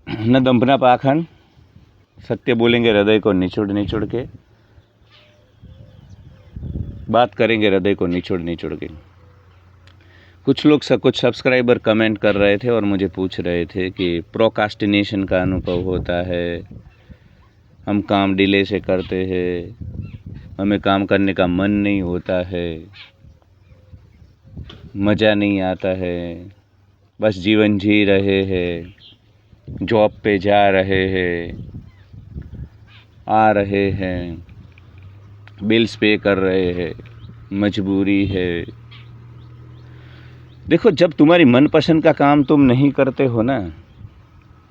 न दंभना पाखंड, सत्य बोलेंगे हृदय को निचोड़ निचोड़ के, बात करेंगे हृदय को निचोड़ निचोड़ के। कुछ लोग कुछ सब्सक्राइबर कमेंट कर रहे थे और मुझे पूछ रहे थे कि प्रोकास्टिनेशन का अनुभव होता है, हम काम डिले से करते हैं, हमें काम करने का मन नहीं होता है, मज़ा नहीं आता है, बस जीवन जी रहे हैं, जॉब पे जा रहे हैं, आ रहे हैं, बिल्स पे कर रहे हैं, मजबूरी है। देखो, जब तुम्हारी मनपसंद का काम तुम नहीं करते हो ना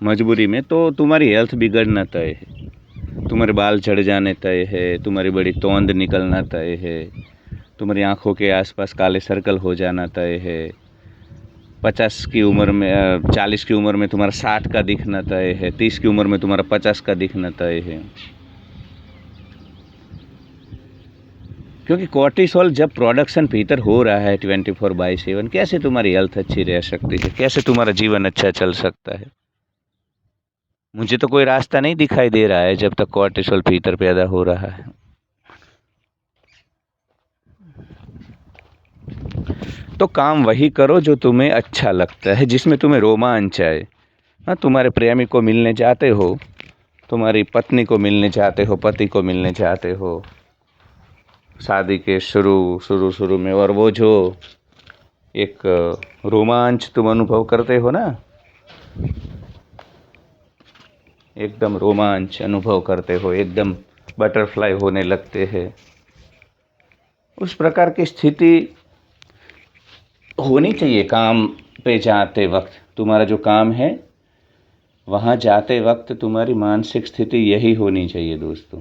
मजबूरी में, तो तुम्हारी हेल्थ बिगड़ना तय है, तुम्हारे बाल झड़ जाने तय है, तुम्हारी बड़ी तोंद निकलना तय है, तुम्हारी आँखों के आसपास काले सर्कल हो जाना तय है, 50 की उम्र में 40 की उम्र में तुम्हारा 60 का दिखना तय है, 30 की उम्र में तुम्हारा 50 का दिखना तय है। क्योंकि कोर्टिसोल जब प्रोडक्शन भीतर हो रहा है 24/7, कैसे तुम्हारी हेल्थ अच्छी रह सकती है, कैसे तुम्हारा जीवन अच्छा चल सकता है? मुझे तो कोई रास्ता नहीं दिखाई दे रहा है जब तक कोर्टिसोल भीतर पैदा हो रहा है। तो काम वही करो जो तुम्हें अच्छा लगता है, जिसमें तुम्हें रोमांच आए। हाँ, तुम्हारे प्रेमी को मिलने जाते हो, तुम्हारी पत्नी को मिलने जाते हो, पति को मिलने जाते हो शादी के शुरू में, और वो जो एक रोमांच तुम अनुभव करते हो ना, एकदम रोमांच अनुभव करते हो, एकदम बटरफ्लाई होने लगते हैं, उस प्रकार की स्थिति होनी चाहिए काम पे जाते वक्त। तुम्हारा जो काम है वहाँ जाते वक्त तुम्हारी मानसिक स्थिति यही होनी चाहिए दोस्तों,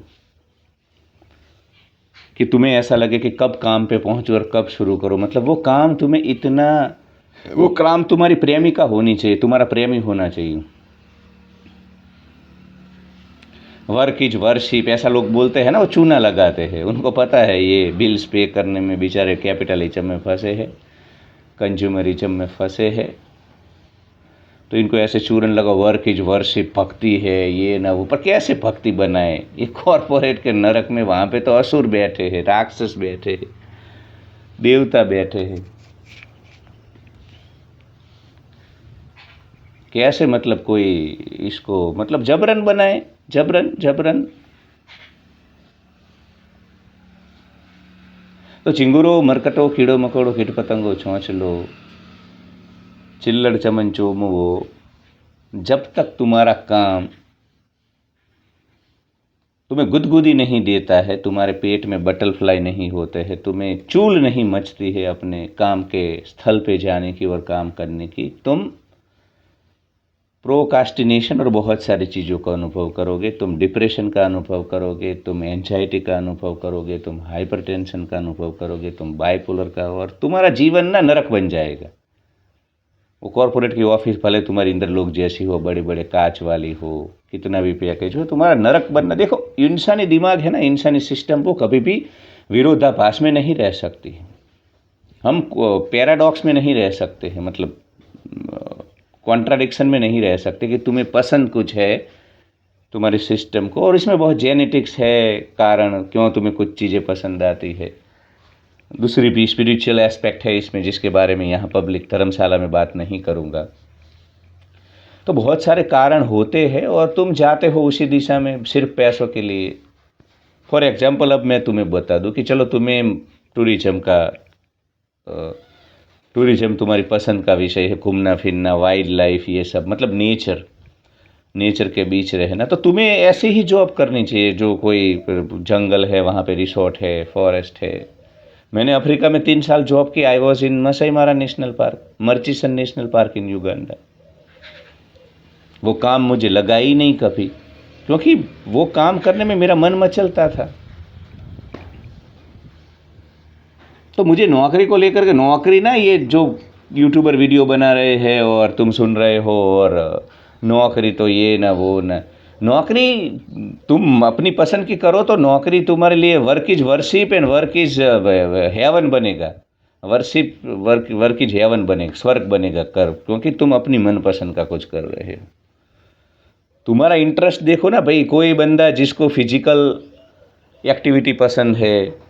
कि तुम्हें ऐसा लगे कि कब काम पे पहुँचो और कब शुरू करो। मतलब वो काम तुम्हें इतना, वो काम तुम्हारी प्रेमिका होनी चाहिए, तुम्हारा प्रेमी होना चाहिए। वर्क इज वर्शिप ऐसा लोग बोलते हैं ना, वो चूना लगाते हैं, उनको पता है ये बिल्स पे करने में बेचारे कैपिटलिज्म में फंसे हैं, कंज्यूमरिज्म में फंसे हैं, तो इनको ऐसे चूरन लगा वर्क इज वर्शिप, भक्ति है ये ना वो। पर कैसे भक्ति बनाए? ये कॉरपोरेट के नरक में, वहाँ पे तो असुर बैठे हैं, राक्षस बैठे हैं, देवता बैठे हैं। कैसे मतलब कोई इसको मतलब जबरन बनाए, जबरन जबरन। तो चिंगुरो मरकटो कीड़ो मकोड़ो कीट पतंगो छौंचलो चिल्लड़ चमन चोमवो, जब तक तुम्हारा काम तुम्हें गुदगुदी नहीं देता है, तुम्हारे पेट में बटरफ्लाई नहीं होते हैं, तुम्हें चूल नहीं मचती है अपने काम के स्थल पे जाने की और काम करने की, तुम प्रोकास्टिनेशन और बहुत सारी चीज़ों का अनुभव करोगे। तुम डिप्रेशन का अनुभव करोगे, तुम एंजाइटी का अनुभव करोगे, तुम हाइपरटेंशन का अनुभव करोगे, तुम बाइपोलर का, और तुम्हारा जीवन ना नरक बन जाएगा। वो कॉरपोरेट की ऑफिस भले तुम्हारी इंदर लोग जैसी हो, बड़े बड़े कांच वाली हो, कितना भी पैकेज हो, तुम्हारा नरक बनना। देखो, इंसानी दिमाग है ना, इंसानी सिस्टम, वो कभी भी विरोधाभास में नहीं रह सकती। हम पैराडॉक्स में नहीं रह सकते हैं, मतलब कॉन्ट्राडिक्शन में नहीं रह सकते कि तुम्हें पसंद कुछ है तुम्हारे सिस्टम को, और इसमें बहुत जेनेटिक्स है कारण क्यों तुम्हें कुछ चीज़ें पसंद आती है। दूसरी भी स्पिरिचुअल एस्पेक्ट है इसमें, जिसके बारे में यहाँ पब्लिक धर्मशाला में बात नहीं करूँगा। तो बहुत सारे कारण होते हैं और तुम जाते हो उसी दिशा में सिर्फ पैसों के लिए। फॉर एग्जाम्पल, अब मैं तुम्हें बता दूं कि चलो तुम्हें टूरिज्म तुम्हारी पसंद का विषय है, घूमना फिरना, वाइल्ड लाइफ, ये सब, मतलब नेचर के बीच रहना। तो तुम्हें ऐसी ही जॉब करनी चाहिए जो कोई जंगल है, वहाँ पे रिसोर्ट है, फॉरेस्ट है। मैंने अफ्रीका में 3 साल जॉब की। आई वॉज इन मसाई मारा national park, Murchison national park इन युगांडा। वो काम मुझे लगा ही नहीं कभी, क्योंकि वो काम करने में मेरा मन मचलता था। तो मुझे नौकरी को लेकर के, नौकरी ना, ये जो यूट्यूबर वीडियो बना रहे हैं और तुम सुन रहे हो, और नौकरी तो ये ना वो ना, नौकरी तुम अपनी पसंद की करो तो नौकरी तुम्हारे लिए work is worship and work is heaven बनेगा। वर्क इज हेवन बनेगा, स्वर्ग बनेगा कर, क्योंकि तुम अपनी मनपसंद का कुछ कर रहे हो। तुम्हारा इंटरेस्ट देखो ना भाई, कोई बंदा जिसको फिजिकल एक्टिविटी पसंद है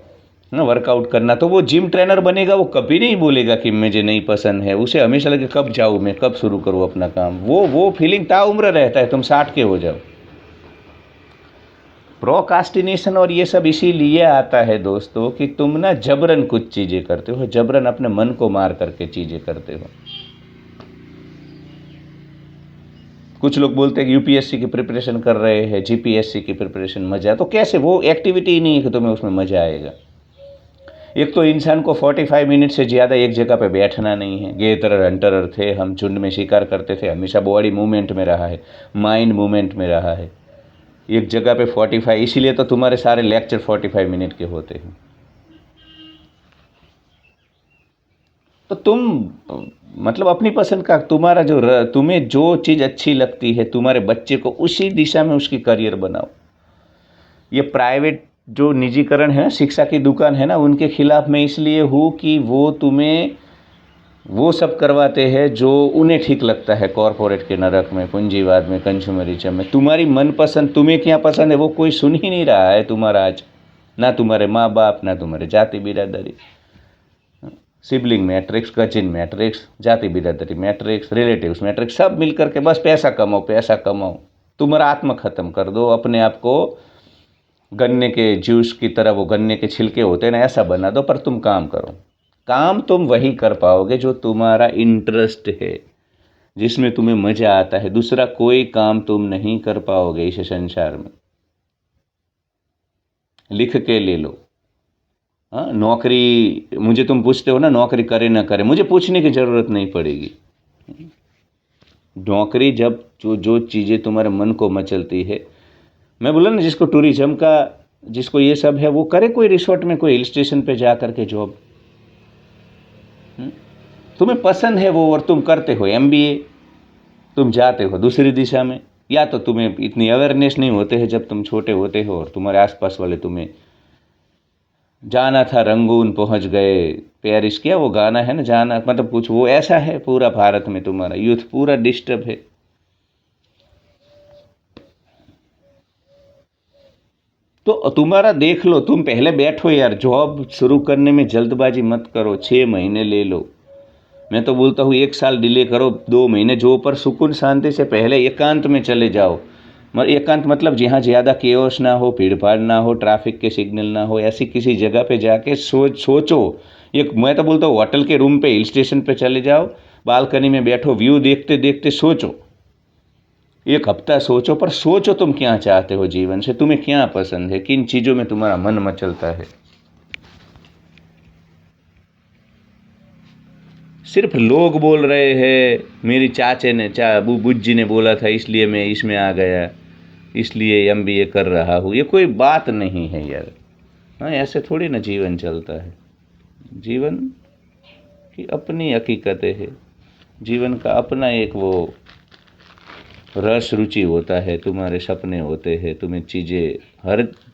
ना, वर्कआउट करना, तो वो जिम ट्रेनर बनेगा, वो कभी नहीं बोलेगा कि मुझे नहीं पसंद है। उसे हमेशा लगे कब जाऊँ मैं, कब शुरू करूँ अपना काम। वो फीलिंग ताउम्र रहता है, तुम 60 के हो जाओ। प्रोकास्टिनेशन और ये सब इसीलिए आता है दोस्तों कि तुम ना जबरन कुछ चीज़ें करते हो, जबरन अपने मन को मार करके चीज़ें करते हो। कुछ लोग बोलते हैं कि यूपीएससी की प्रिपरेशन कर रहे हैं, जीपीएससी की प्रिपरेशन मजा, तो कैसे? वो एक्टिविटी ही नहीं है कि तुम्हें उसमें मजा आएगा। एक तो इंसान को 45 मिनट से ज़्यादा एक जगह पे बैठना नहीं है। गेदरर हंटरर थे हम, झुंड में शिकार करते थे, हमेशा बॉडी मूवमेंट में रहा है, माइंड मूवमेंट में रहा है। एक जगह पे 45, इसीलिए तो तुम्हारे सारे लेक्चर 45 मिनट के होते हैं। तो तुम मतलब अपनी पसंद का, तुम्हारा जो तुम्हें जो चीज़ अच्छी लगती है, तुम्हारे बच्चे को उसी दिशा में उसकी करियर बनाओ। ये प्राइवेट जो निजीकरण है ना, शिक्षा की दुकान है ना, उनके खिलाफ मैं इसलिए हूँ कि वो तुम्हें वो सब करवाते हैं जो उन्हें ठीक लगता है। कॉरपोरेट के नरक में, पूंजीवाद में, कंज्यूमरिज्म में, तुम्हारी मनपसंद तुम्हें क्या पसंद है वो कोई सुन ही नहीं रहा है तुम्हारा आज। ना तुम्हारे माँ बाप, ना तुम्हारे जाति बिरादरी, सिबलिंग मैट्रिक्स, कजिन मैट्रिक्स, जाति बिरादरी मैट्रिक्स, रिलेटिव्स मैट्रिक्स, सब मिल करके बस पैसा कमाओ, पैसा कमाओ। तुम्हारा आत्मा खत्म कर दो, अपने आप को गन्ने के जूस की तरह, वो गन्ने के छिलके होते हैं ना, ऐसा बना दो। पर तुम काम करो। काम तुम वही कर पाओगे जो तुम्हारा इंटरेस्ट है, जिसमें तुम्हें मजा आता है। दूसरा कोई काम तुम नहीं कर पाओगे इस संसार में। लिख के ले लो। हाँ, नौकरी, मुझे तुम पूछते हो ना नौकरी करे ना करे, मुझे पूछने की ज़रूरत नहीं पड़ेगी। नौकरी जब जो जो चीज़ें तुम्हारे मन को मचलती है, मैं बोला ना, जिसको टूरिज्म का, जिसको ये सब है, वो करे कोई रिसोर्ट में, कोई हिल स्टेशन पे जा करके जॉब। तुम्हें पसंद है वो और तुम करते हो एमबीए, तुम जाते हो दूसरी दिशा में। या तो तुम्हें इतनी अवेयरनेस नहीं होते हैं जब तुम छोटे होते हो और तुम्हारे आसपास वाले तुम्हें, जाना था रंगून पहुंच गए, पेरिस, क्या वो गाना है ना, जाना मतलब कुछ वो ऐसा है। पूरा भारत में तुम्हारा यूथ पूरा डिस्टर्ब है। तो तुम्हारा देख लो, तुम पहले बैठो यार, जॉब शुरू करने में जल्दबाजी मत करो। 6 महीने ले लो, मैं तो बोलता हूँ 1 साल डिले करो, 2 महीने जो, पर सुकून शांति से पहले एकांत में चले जाओ। एकांत मतलब जहाँ ज़्यादा केओस ना हो, भीड़ भाड़ ना हो, ट्रैफिक के सिग्नल ना हो, ऐसी किसी जगह पे जाके सोचो। एक, मैं तो बोलता हूँ होटल के रूम पे, हिल स्टेशन पे चले जाओ, बालकनी में बैठो, व्यू देखते देखते सोचो। 1 हफ्ता सोचो, पर सोचो तुम क्या चाहते हो जीवन से, तुम्हें क्या पसंद है, किन चीज़ों में तुम्हारा मन मचलता है। सिर्फ लोग बोल रहे हैं, मेरी चाचे ने, बुज्जी ने बोला था इसलिए मैं इसमें आ गया, इसलिए एमबीए कर रहा हूँ, ये कोई बात नहीं है यार। हाँ, ऐसे थोड़ी ना जीवन चलता है। जीवन की अपनी हकीकतें है, जीवन का अपना एक वो रस रुचि होता है, तुम्हारे सपने होते हैं, तुम्हें चीज़ें,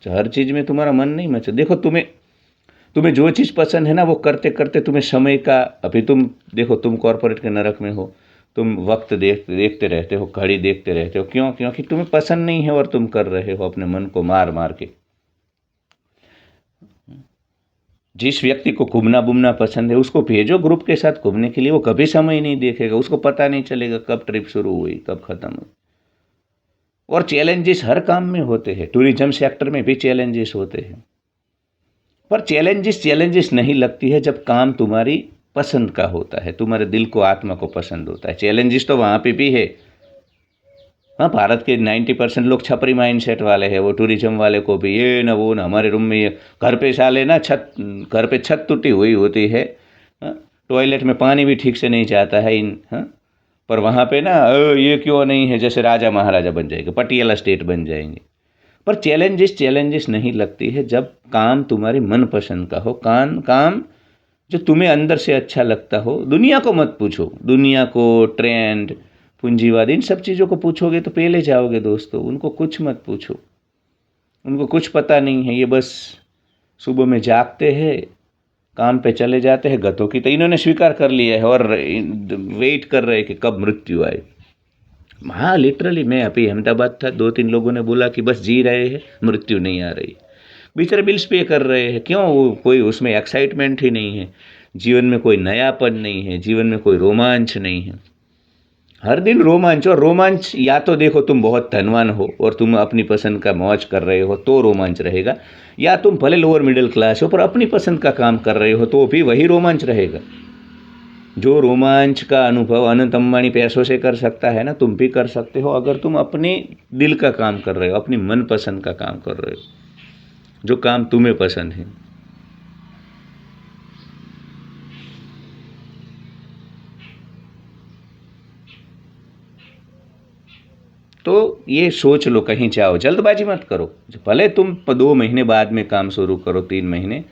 हर चीज़ में तुम्हारा मन नहीं मचा। देखो, तुम्हें जो चीज़ पसंद है ना, वो करते करते तुम्हें समय का, अभी तुम देखो, तुम कॉरपोरेट के नरक में हो, तुम वक्त देखते रहते हो, घड़ी देखते रहते हो। क्यों? क्योंकि तुम्हें पसंद नहीं है और तुम कर रहे हो अपने मन को मार मार के। जिस व्यक्ति को घूमना बुमना पसंद है, उसको भेजो ग्रुप के साथ घूमने के लिए, वो कभी समय नहीं देखेगा, उसको पता नहीं चलेगा कब ट्रिप शुरू हुई, कब खत्म हुई। और चैलेंजेस हर काम में होते हैं, टूरिज्म सेक्टर में भी चैलेंजेस होते हैं, पर चैलेंजेस नहीं लगती है जब काम तुम्हारी पसंद का होता है, तुम्हारे दिल को, आत्मा को पसंद होता है। चैलेंजेस तो वहाँ पे भी है। हाँ, भारत के 90% लोग छपरी माइंड सेट वाले हैं। वो टूरिज्म वाले को भी ये ना वो ना, हमारे रूम में ये, घर पे साले ना घर पे छत टूटी हुई होती है, हाँ, टॉयलेट में पानी भी ठीक से नहीं जाता है हाँ, पर वहाँ पे ना ये क्यों नहीं है, जैसे राजा महाराजा बन जाएंगे, पटियाला स्टेट बन जाएंगे। पर चैलेंजेस नहीं लगती है जब काम तुम्हारी मनपसंद का हो, काम जो तुम्हें अंदर से अच्छा लगता हो। दुनिया को मत पूछो, दुनिया को, ट्रेंड, पूंजीवाद, इन सब चीज़ों को पूछोगे तो पहले जाओगे दोस्तों। उनको कुछ मत पूछो, उनको कुछ पता नहीं है। ये बस सुबह में जागते हैं, काम पे चले जाते हैं, गधों की तो इन्होंने स्वीकार कर लिया है और वेट कर रहे हैं कि कब मृत्यु आए। हाँ लिटरली, मैं अभी अहमदाबाद था, 2-3 लोगों ने बोला कि बस जी रहे हैं, मृत्यु नहीं आ रही। बेचारे बिल्स पे कर रहे हैं, क्यों? वो कोई उसमें एक्साइटमेंट ही नहीं है, जीवन में कोई नयापन नहीं है, जीवन में कोई रोमांच नहीं है। हर दिन रोमांच, और रोमांच या तो देखो तुम बहुत धनवान हो और तुम अपनी पसंद का मौज कर रहे हो तो रोमांच रहेगा, या तुम भले लोअर मिडिल क्लास हो पर अपनी पसंद का काम कर रहे हो तो भी वही रोमांच रहेगा। जो रोमांच का अनुभव अनंत अंबानी पैसों से कर सकता है ना, तुम भी कर सकते हो अगर तुम अपने दिल का काम कर रहे हो, अपनी मन पसंद का काम कर रहे हो, जो काम तुम्हें पसंद है। तो ये सोच लो, कहीं जाओ जल्दबाजी मत करो, भले तुम 2 महीने बाद में काम शुरू करो, 3 महीने,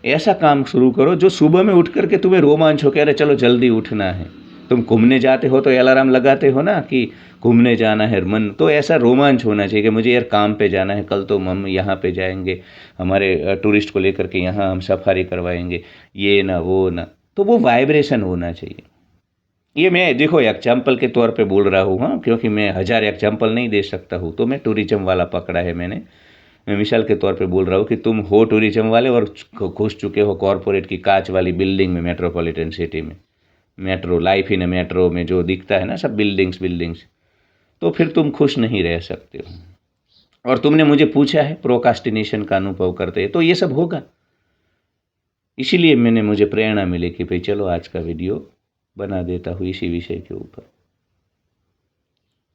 ऐसा काम शुरू करो जो सुबह में उठ करके तुम्हें रोमांच हो, कह रहे चलो जल्दी उठना है। तुम घूमने जाते हो तो अलार्म लगाते हो ना कि घूमने जाना है, मन तो ऐसा रोमांच होना चाहिए कि मुझे यार काम पे जाना है, कल तो हम यहाँ पे जाएंगे, हमारे टूरिस्ट को लेकर के यहाँ हम सफारी करवाएंगे, ये ना वो ना, तो वो वाइब्रेशन होना चाहिए। ये मैं देखो एग्जाम्पल के तौर पे बोल रहा हूँ, हाँ, क्योंकि मैं 1000 एग्जाम्पल नहीं दे सकता हूँ, तो मैं टूरिज्म वाला पकड़ा है मैंने। मैं मिसाल के तौर पे बोल रहा हूँ कि तुम हो टूरिज्म वाले और घुस चुके हो कॉरपोरेट की कांच वाली बिल्डिंग में, मेट्रोपॉलिटन सिटी में, मेट्रो लाइफ इन मेट्रो में जो दिखता है ना सब बिल्डिंग्स बिल्डिंग्स, तो फिर तुम खुश नहीं रह सकते हो। और तुमने मुझे पूछा है प्रोकास्टिनेशन का अनुभव करते हैं, तो ये सब होगा। इसीलिए मुझे प्रेरणा मिली कि भाई चलो आज का वीडियो बना देता हूँ इसी विषय के ऊपर।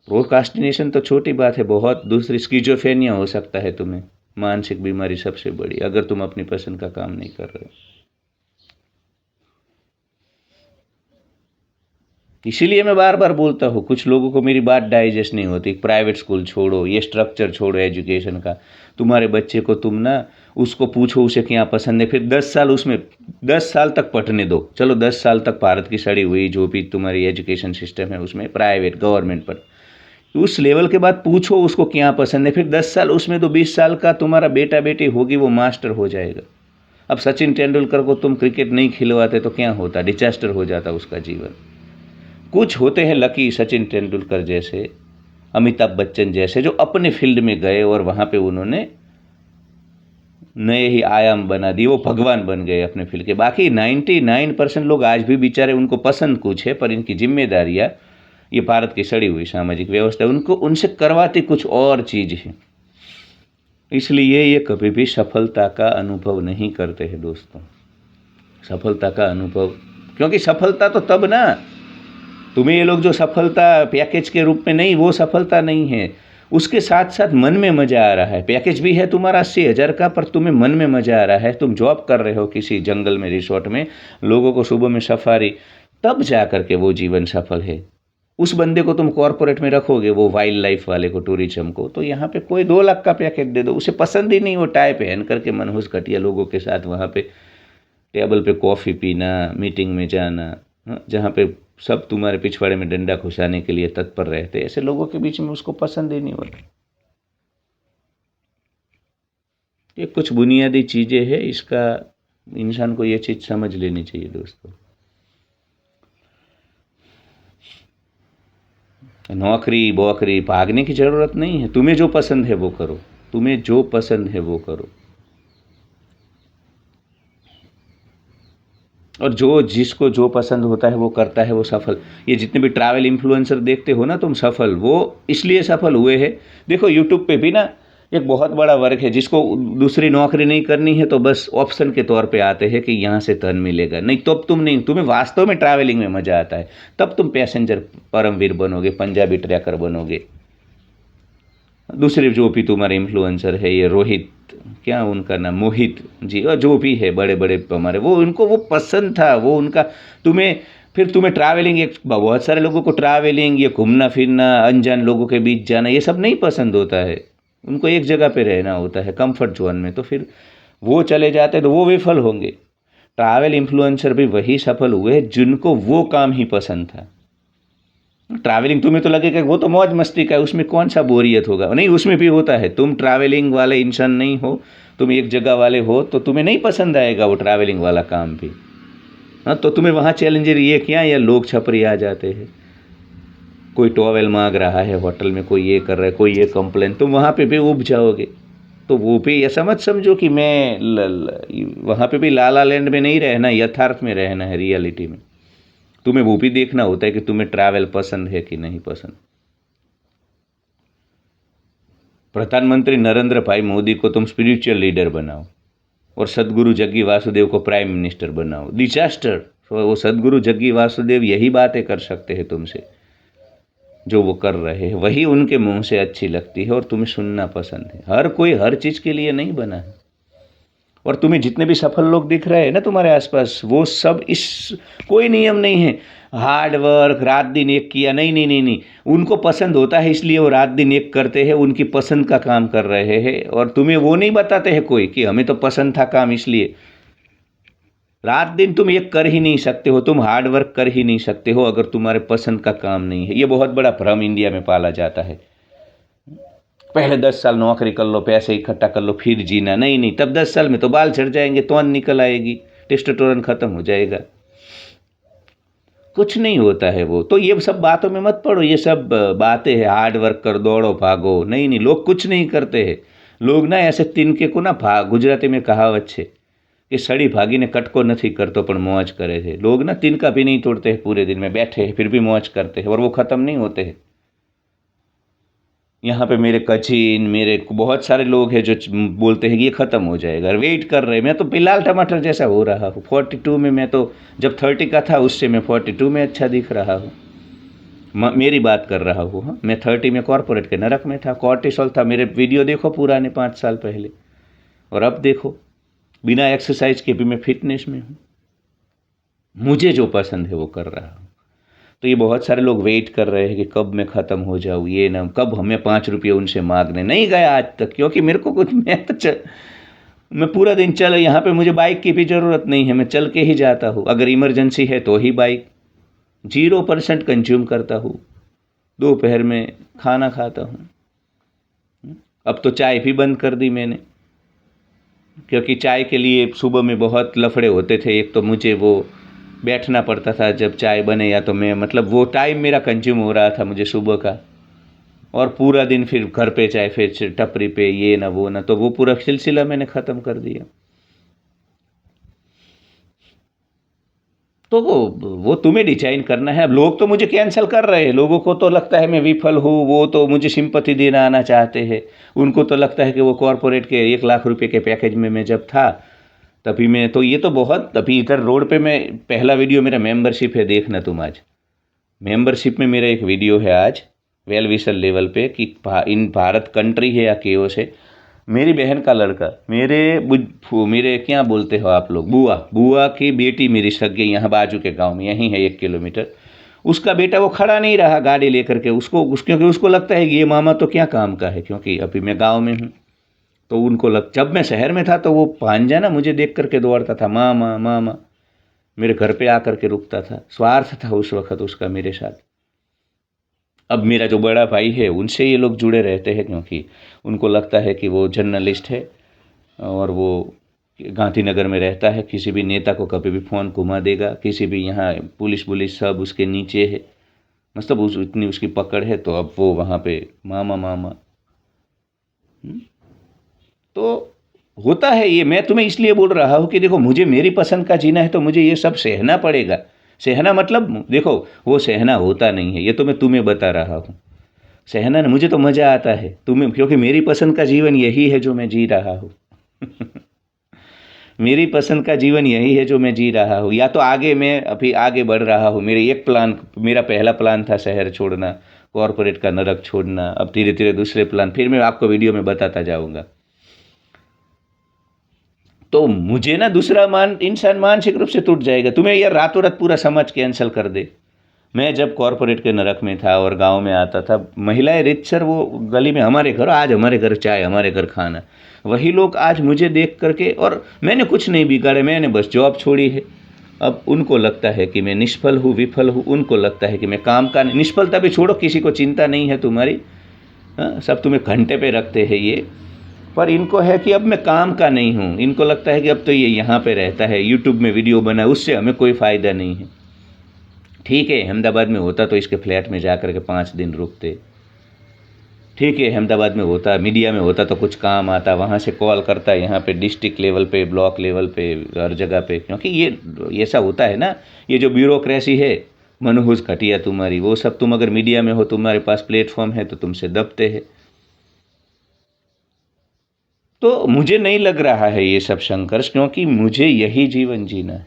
प्रोकास्टिनेशन तो छोटी बात है, बहुत दूसरी स्किज़ोफ्रेनिया हो सकता है तुम्हें, मानसिक बीमारी सबसे बड़ी, अगर तुम अपनी पसंद का काम नहीं कर रहे हो। इसीलिए मैं बार बार बोलता हूँ, कुछ लोगों को मेरी बात डाइजेस्ट नहीं होती। प्राइवेट स्कूल छोड़ो, ये स्ट्रक्चर छोड़ो एजुकेशन का। तुम्हारे बच्चे को तुम ना उसको पूछो उसे क्या पसंद है, फिर 10 साल उसमें 10 साल तक पढ़ने दो। चलो 10 साल तक भारत की सड़ी हुई जो भी तुम्हारी एजुकेशन सिस्टम है उसमें, प्राइवेट गवर्नमेंट पर, उस लेवल के बाद पूछो उसको क्या पसंद है, फिर 10 साल उसमें तो 20 साल का तुम्हारा बेटा बेटी होगी, वो मास्टर हो जाएगा। अब सचिन तेंदुलकर को तुम क्रिकेट नहीं खिलवाते तो क्या होता, डिजास्टर हो जाता उसका जीवन। कुछ होते हैं लकी, सचिन तेंदुलकर जैसे, अमिताभ बच्चन जैसे, जो अपने फील्ड में गए और वहाँ पे उन्होंने नए ही आयाम बना दिए, वो भगवान बन गए अपने फील्ड के। बाकी 99% लोग आज भी बेचारे, उनको पसंद कुछ है पर इनकी जिम्मेदारियाँ, ये भारत की सड़ी हुई सामाजिक व्यवस्था उनको उनसे करवाती कुछ और चीज़ है, इसलिए ये कभी भी सफलता का अनुभव नहीं करते हैं दोस्तों। सफलता का अनुभव, क्योंकि सफलता तो तब ना, तुम्हें ये लोग जो सफलता पैकेज के रूप में, नहीं, वो सफलता नहीं है। उसके साथ साथ मन में मज़ा आ रहा है। पैकेज भी है तुम्हारा 80,000 का, पर तुम्हें मन में मज़ा आ रहा है। तुम जॉब कर रहे हो किसी जंगल में, रिसोर्ट में, लोगों को सुबह में सफारी, तब जा कर के वो जीवन सफल है। उस बंदे को तुम कॉरपोरेट में रखोगे, वो वाइल्ड लाइफ वाले को, टूरिज्म को, तो यहाँ पे कोई 2 लाख का पैकेज दे दो, उसे पसंद ही नहीं वो टाई पहन करके मनहूस घटिया लोगों के साथ वहाँ पे टेबल पे कॉफ़ी पीना, मीटिंग में जाना, जहाँ पे सब तुम्हारे पिछवाड़े में डंडा घुसाने के लिए तत्पर रहते, ऐसे लोगों के बीच में उसको पसंद ही नहीं होता। ये कुछ बुनियादी चीज़ें हैं, इसका इंसान को ये चीज़ समझ लेनी चाहिए दोस्तों। नौकरी बोकरी भागने की ज़रूरत नहीं है, तुम्हें जो पसंद है वो करो, तुम्हें जो पसंद है वो करो। और जो जिसको जो पसंद होता है वो करता है, वो सफल। ये जितने भी ट्रैवल इन्फ्लुएंसर देखते हो ना तुम सफल, वो इसलिए सफल हुए हैं। देखो यूट्यूब पे भी ना एक बहुत बड़ा वर्ग है जिसको दूसरी नौकरी नहीं करनी है, तो बस ऑप्शन के तौर पे आते हैं कि यहाँ से धन मिलेगा, नहीं तो अब तुम नहीं, तुम्हें वास्तव में ट्रैवलिंग में मज़ा आता है, तब तुम पैसेंजर परमवीर बनोगे, पंजाबी ट्रैकर बनोगे। दूसरे जो भी तुम्हारे इन्फ्लुएंसर है, ये रोहित, क्या उनका नाम, मोहित जी, और जो भी है बड़े बड़े हमारे, वो उनको वो पसंद था, वो उनका, तुम्हें फिर तुम्हें ट्रैवलिंग, एक बहुत सारे लोगों को ट्रैवलिंग, ये घूमना फिरना, अनजान लोगों के बीच जाना, ये सब नहीं पसंद होता है। उनको एक जगह पे रहना होता है कंफर्ट जोन में, तो फिर वो चले जाते तो वो विफल होंगे। ट्रैवल इन्फ्लुएंसर भी वही सफल हुए जिनको वो काम ही पसंद था। ट्रैवलिंग तुम्हें तो लगेगा वो तो मौज मस्ती का है, उसमें कौन सा बोरियत होगा, नहीं, उसमें भी होता है। तुम ट्रैवलिंग वाले इंसान नहीं हो, तुम एक जगह वाले हो, तो तुम्हें नहीं पसंद आएगा वो ट्रैवलिंग वाला काम भी। हाँ, तो तुम्हें वहाँ चैलेंजर ये क्या, या लोग छपरी आ जाते हैं। कोई टॉवेल मांग रहा है होटल में, कोई ये कर रहा है, कोई ये कंप्लेन, तुम वहाँ पे भी उब जाओगे। तो वो भी ऐसा मत समझो कि मैं वहाँ पे भी लाला लैंड में नहीं रहना, यथार्थ में रहना है, रियलिटी में। तुम्हें वो भी देखना होता है कि तुम्हें ट्रैवल पसंद है कि नहीं पसंद। प्रधानमंत्री नरेंद्र भाई मोदी को तुम स्पिरिचुअल लीडर बनाओ और सदगुरु जग्गी वासुदेव को प्राइम मिनिस्टर बनाओ, डिजास्टर। तो वो सदगुरु जग्गी वासुदेव यही बातें कर सकते हैं तुमसे जो वो कर रहे हैं, वही उनके मुंह से अच्छी लगती है और तुम्हें सुनना पसंद है। हर कोई हर चीज़ के लिए नहीं बना है। और तुम्हें जितने भी सफल लोग दिख रहे हैं ना तुम्हारे आसपास, वो सब इस कोई नियम नहीं है हार्ड वर्क रात दिन एक किया, नहीं नहीं नहीं नहीं, उनको पसंद होता है इसलिए वो रात दिन एक करते हैं, उनकी पसंद का काम कर रहे हैं। और तुम्हें वो नहीं बताते हैं कोई कि हमें तो पसंद था काम, इसलिए रात दिन तुम ये कर ही नहीं सकते हो, तुम हार्ड वर्क कर ही नहीं सकते हो अगर तुम्हारे पसंद का काम नहीं है। ये बहुत बड़ा भ्रम इंडिया में पाला जाता है। पहले 10 साल नौकरी कर लो, पैसे इकट्ठा कर लो, फिर जीना। नहीं नहीं, तब 10 साल में तो बाल झड़ जाएंगे, तौन निकल आएगी, टेस्टोस्टेरोन खत्म हो जाएगा, कुछ नहीं होता है वो। तो ये सब बातों में मत पड़ो, ये सब बातें हैं हार्ड वर्क कर दौड़ो भागो। नहीं नहीं, लोग कुछ नहीं करते हैं। लोग ना ऐसे तिनके को ना गुजराती में कहावत છે कि सड़ी भागीने कटको नहीं करतो पण मौज करे है। लोग ना तिनका भी नहीं तोड़ते हैं, पूरे दिन में बैठे हैं फिर भी मौज करते हैं और वो ख़त्म नहीं होते हैं। यहाँ पे मेरे कजिन, मेरे बहुत सारे लोग हैं जो बोलते हैं कि ये ख़त्म हो जाएगा, वेट कर रहे हैं। मैं तो बिलाल टमाटर जैसा हो रहा हूँ 42 में। मैं तो जब 30 का था उससे मैं 42 में अच्छा दिख रहा हूँ। मेरी बात कर रहा हूँ। हाँ, मैं 30 में कॉर्पोरेट के नरक में था, कॉर्टिसोल था। मेरे वीडियो देखो पुराने 5 साल पहले, और अब देखो बिना एक्सरसाइज के भी मैं फिटनेस में हूँ। मुझे जो पसंद है वो कर रहा हूँ। तो ये बहुत सारे लोग वेट कर रहे हैं कि कब मैं ख़त्म हो जाऊँ, ये ना कब हमें 5 रुपये उनसे मांगने। नहीं गया आज तक, क्योंकि मेरे को कुछ, मैं पूरा दिन चल, यहाँ पे मुझे बाइक की भी ज़रूरत नहीं है, मैं चल के ही जाता हूँ। अगर इमरजेंसी है तो ही बाइक, 0% कंज्यूम करता हूँ। दोपहर में खाना खाता हूँ। अब तो चाय भी बंद कर दी मैंने, क्योंकि चाय के लिए सुबह में बहुत लफड़े होते थे। एक तो मुझे वो बैठना पड़ता था जब चाय बने, या तो मैं मतलब वो टाइम मेरा कंज्यूम हो रहा था मुझे सुबह का, और पूरा दिन फिर घर पे चाय, फिर टपरी पे ये ना वो ना, तो वो पूरा सिलसिला मैंने ख़त्म कर दिया। तो वो तुम्हें डिजाइन करना है। अब लोग तो मुझे कैंसिल कर रहे हैं, लोगों को तो लगता है मैं विफल हूँ, वो तो मुझे सिंपैथी देना आना चाहते हैं। उनको तो लगता है कि वो कॉरपोरेट के 1 लाख रुपए के पैकेज में मैं जब था तभी मैं, तो ये तो बहुत, अभी इधर रोड पे मैं, पहला वीडियो मेरा मेंबरशिप है, देखना तुम आज। मेंबरशिप में मेरा एक वीडियो है आज वेल विशर लेवल पे कि इन भारत कंट्री है या केओस है। मेरी बहन का लड़का, मेरे क्या बोलते हो आप लोग, बुआ की बेटी मेरी सगी, यहाँ बाजू के गांव में, यहीं है 1 किलोमीटर। उसका बेटा वो खड़ा नहीं रहा गाड़ी लेकर के, क्योंकि उसको लगता है कि ये मामा तो क्या काम का है, क्योंकि अभी मैं गाँव में हूँ। तो उनको जब मैं शहर में था तो वो भांजा ना मुझे देख करके दौड़ता था, मामा मामा, मेरे घर पे आकर के रुकता था। स्वार्थ था उस वक्त उसका मेरे साथ। अब मेरा जो बड़ा भाई है उनसे ये लोग जुड़े रहते हैं, क्योंकि उनको लगता है कि वो जर्नलिस्ट है और वो गांधीनगर में रहता है, किसी भी नेता को कभी भी फ़ोन घुमा देगा, किसी भी यहाँ पुलिस सब उसके नीचे है, मतलब इतनी उसकी पकड़ है। तो अब वो वहाँ पे मामा मामा। तो होता है ये। मैं तुम्हें इसलिए बोल रहा हूँ कि देखो, मुझे मेरी पसंद का जीना है तो मुझे ये सब सहना पड़ेगा। सहना मतलब देखो, वो सहना होता नहीं है, ये तो मैं तुम्हें बता रहा हूँ। सहना मुझे तो मज़ा आता है तुम्हें, क्योंकि मेरी पसंद का जीवन यही है जो मैं जी रहा हूँ। मेरी पसंद का जीवन यही है जो मैं जी रहा हूँ। या तो आगे मैं अभी आगे बढ़ रहा हूँ, मेरा पहला प्लान था शहर छोड़ना, कॉरपोरेट का नरक छोड़ना। अब धीरे धीरे दूसरे प्लान, फिर मैं आपको वीडियो में बताता जाऊँगा। तो मुझे ना दूसरा इंसान मानसिक रूप से टूट जाएगा। तुम्हें यार रातों रात पूरा समाज कैंसिल कर दे। मैं जब कॉरपोरेट के नरक में था और गांव में आता था, महिलाएं रीतसर वो गली में, हमारे घर, आज हमारे घर चाय, हमारे घर खाना, वही लोग आज मुझे देख करके, और मैंने कुछ नहीं बिगाड़े, मैंने बस जॉब छोड़ी है। अब उनको लगता है कि मैं निष्फल हूँ, विफल हूँ, उनको लगता है कि मैं काम का, निष्फलता भी छोड़ो, किसी को चिंता नहीं है तुम्हारी। हाँ, सब तुम्हें घंटे पे रखते हैं ये, पर इनको है कि अब मैं काम का नहीं हूँ। इनको लगता है कि अब तो ये यहाँ पे रहता है, यूट्यूब में वीडियो बना, उससे हमें कोई फ़ायदा नहीं है। ठीक है, अहमदाबाद में होता तो इसके फ्लैट में जा कर के 5 दिन रुकते। ठीक है, अहमदाबाद में होता, मीडिया में होता तो कुछ काम आता, वहाँ से कॉल करता यहाँ पे डिस्ट्रिक्ट लेवल पे, ब्लॉक लेवल पे, हर जगह पे। क्योंकि ये ऐसा होता है ना, ये जो ब्यूरोक्रेसी है, मनहूस घटिया तुम्हारी, वो सब तुम अगर मीडिया में हो, तुम्हारे पास प्लेटफॉर्म है तो तुमसे दबते हैं। तो मुझे नहीं लग रहा है ये सब संघर्ष, क्योंकि मुझे यही जीवन जीना है।